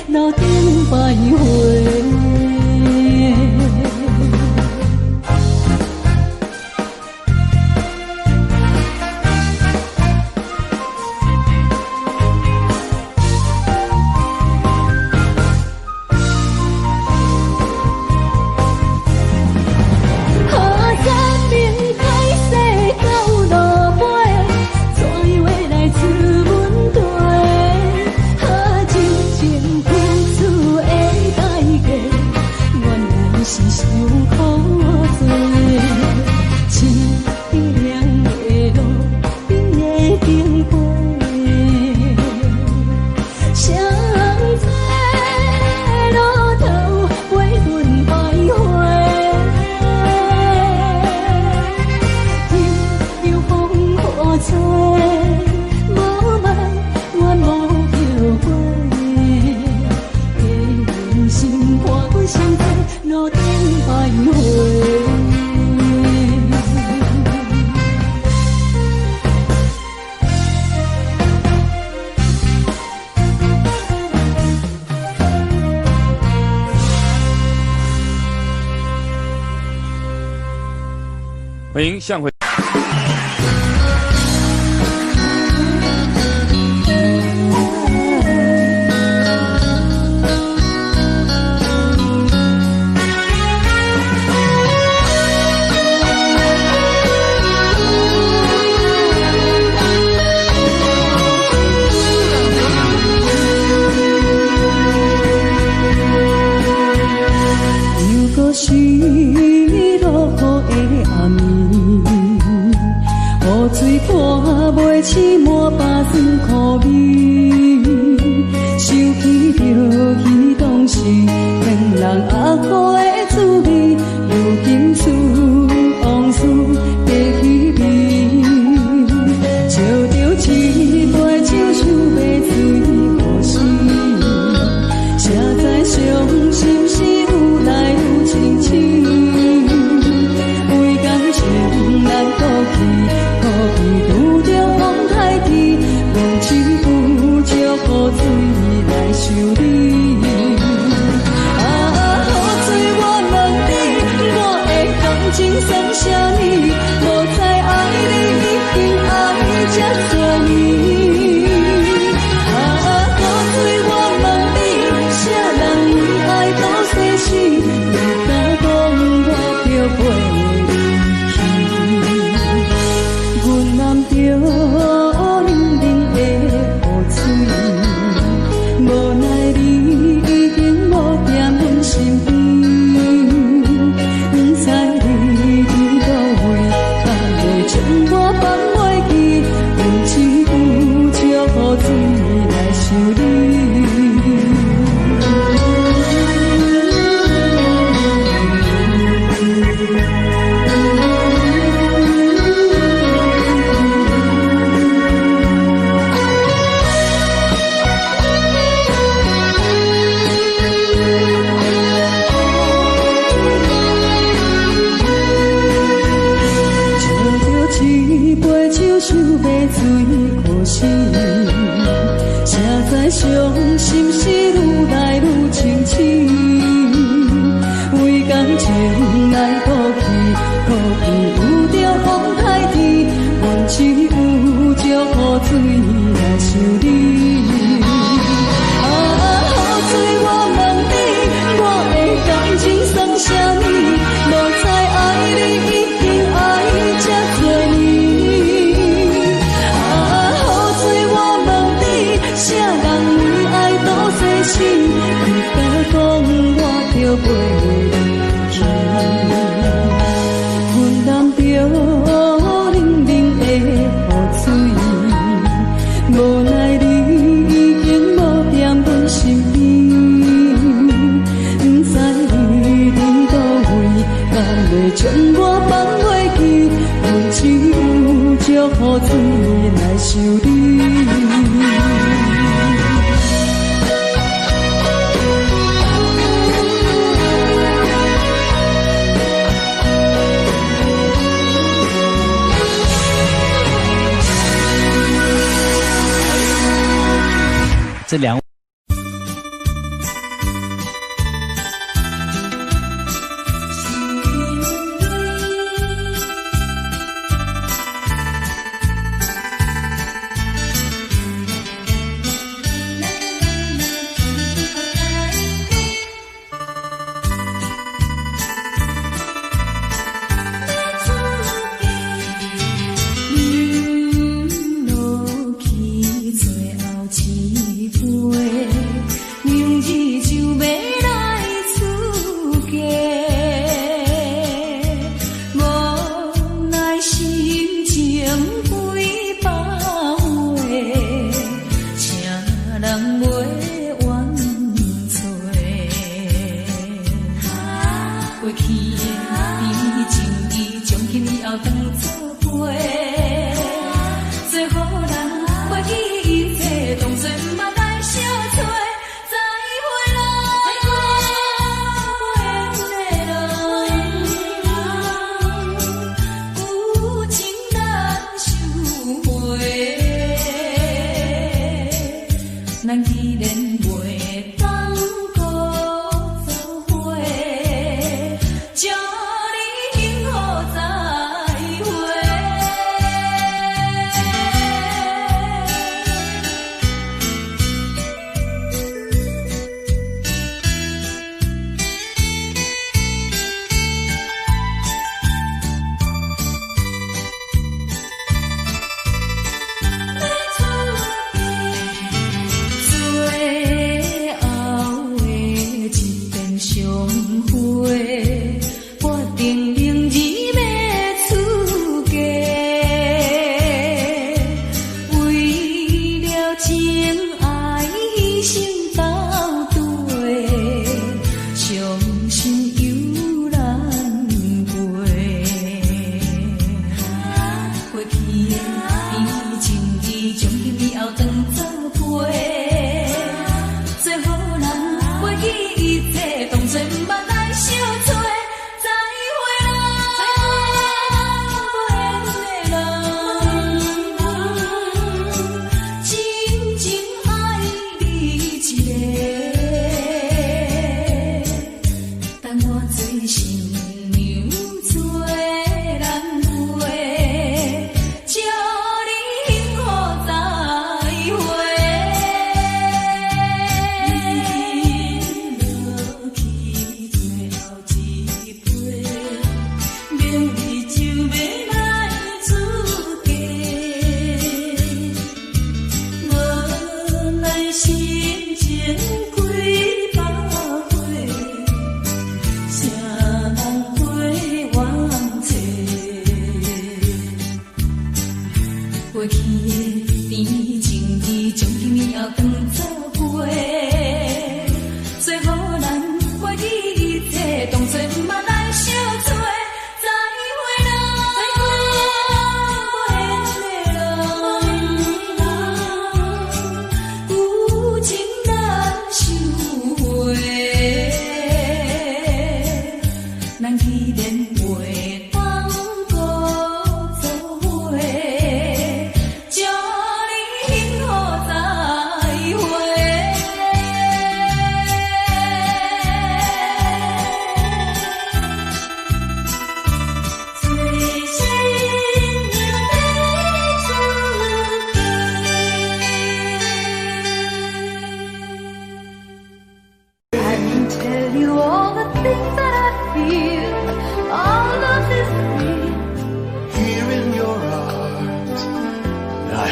路顶徘徊。欢迎向回。又搁是落雨的暗暝，雨水看袂起满巴酸苦味，想起着彼当时天人合好的滋味，如今思往事加稀微，笑着一杯酒想要醉故事，写在伤心时愈来愈清醒。难过去，可比拄着风台天，无痴不借雨水来修理。雨水我问你，我的感情算啥呢？无再爱你，已经爱这多年。雨水我问你，啥人为爱到生死？你敢讲我着陪？着冷冷的雨水，无奈你已经无踮阮身边，不知你伫倒位，敢会将我放袂记？不知不借雨水来想你。雨水来想你。雨水我问你，我的感情算啥物？无猜爱你已经爱这多年。雨水我问你，啥人为爱多细心？你敢讲我着袂离去？阮淋着冷冷的雨水，无奈你已经无踮阮身边。不知你伫倒位，敢会将我放袂记？阮只有借雨水来想你。这两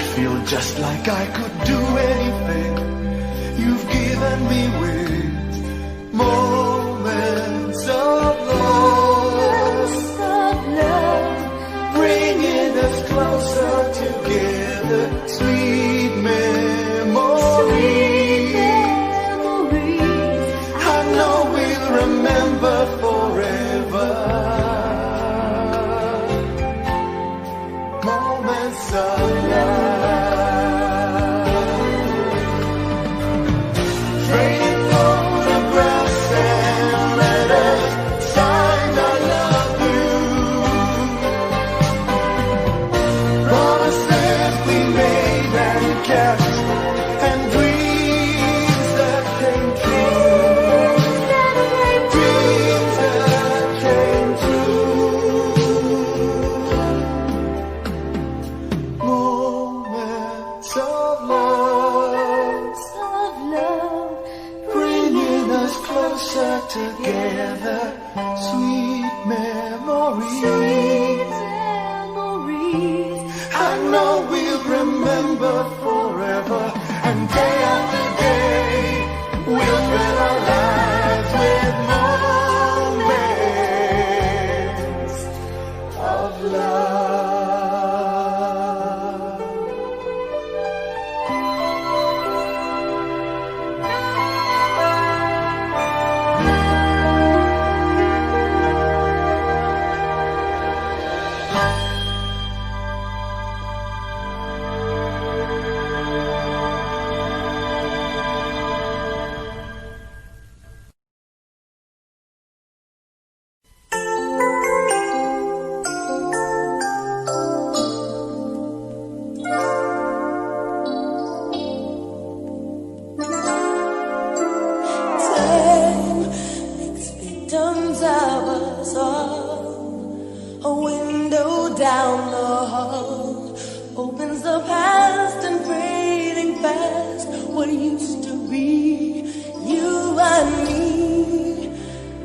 I feel just like I could do anything you've given me with moments of love, bringing us closer together, sweet memories. I know we'll remember forever. Moments of love, trading photographs and letters, signed I love you, promises we made and kept, and dreams that came true, dreams that came true. Moments of love, bringing us closer together, sweet memories. I know we'll remember forever, and day after day we'll fill our lives with moments of love. Victims of us all, a window down the hall opens the past and fading fast what used to be you and me.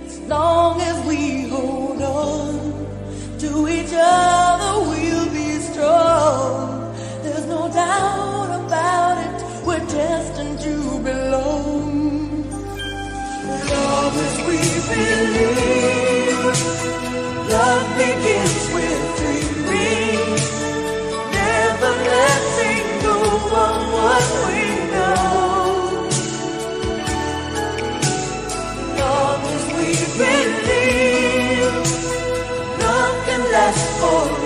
As long as we hold on to each other, we'll be strong. There's no doubt about it, we're destined to belong. Love as we believe, love begins with dreaming, never letting go of what we know. Love as we believe, love can last forever.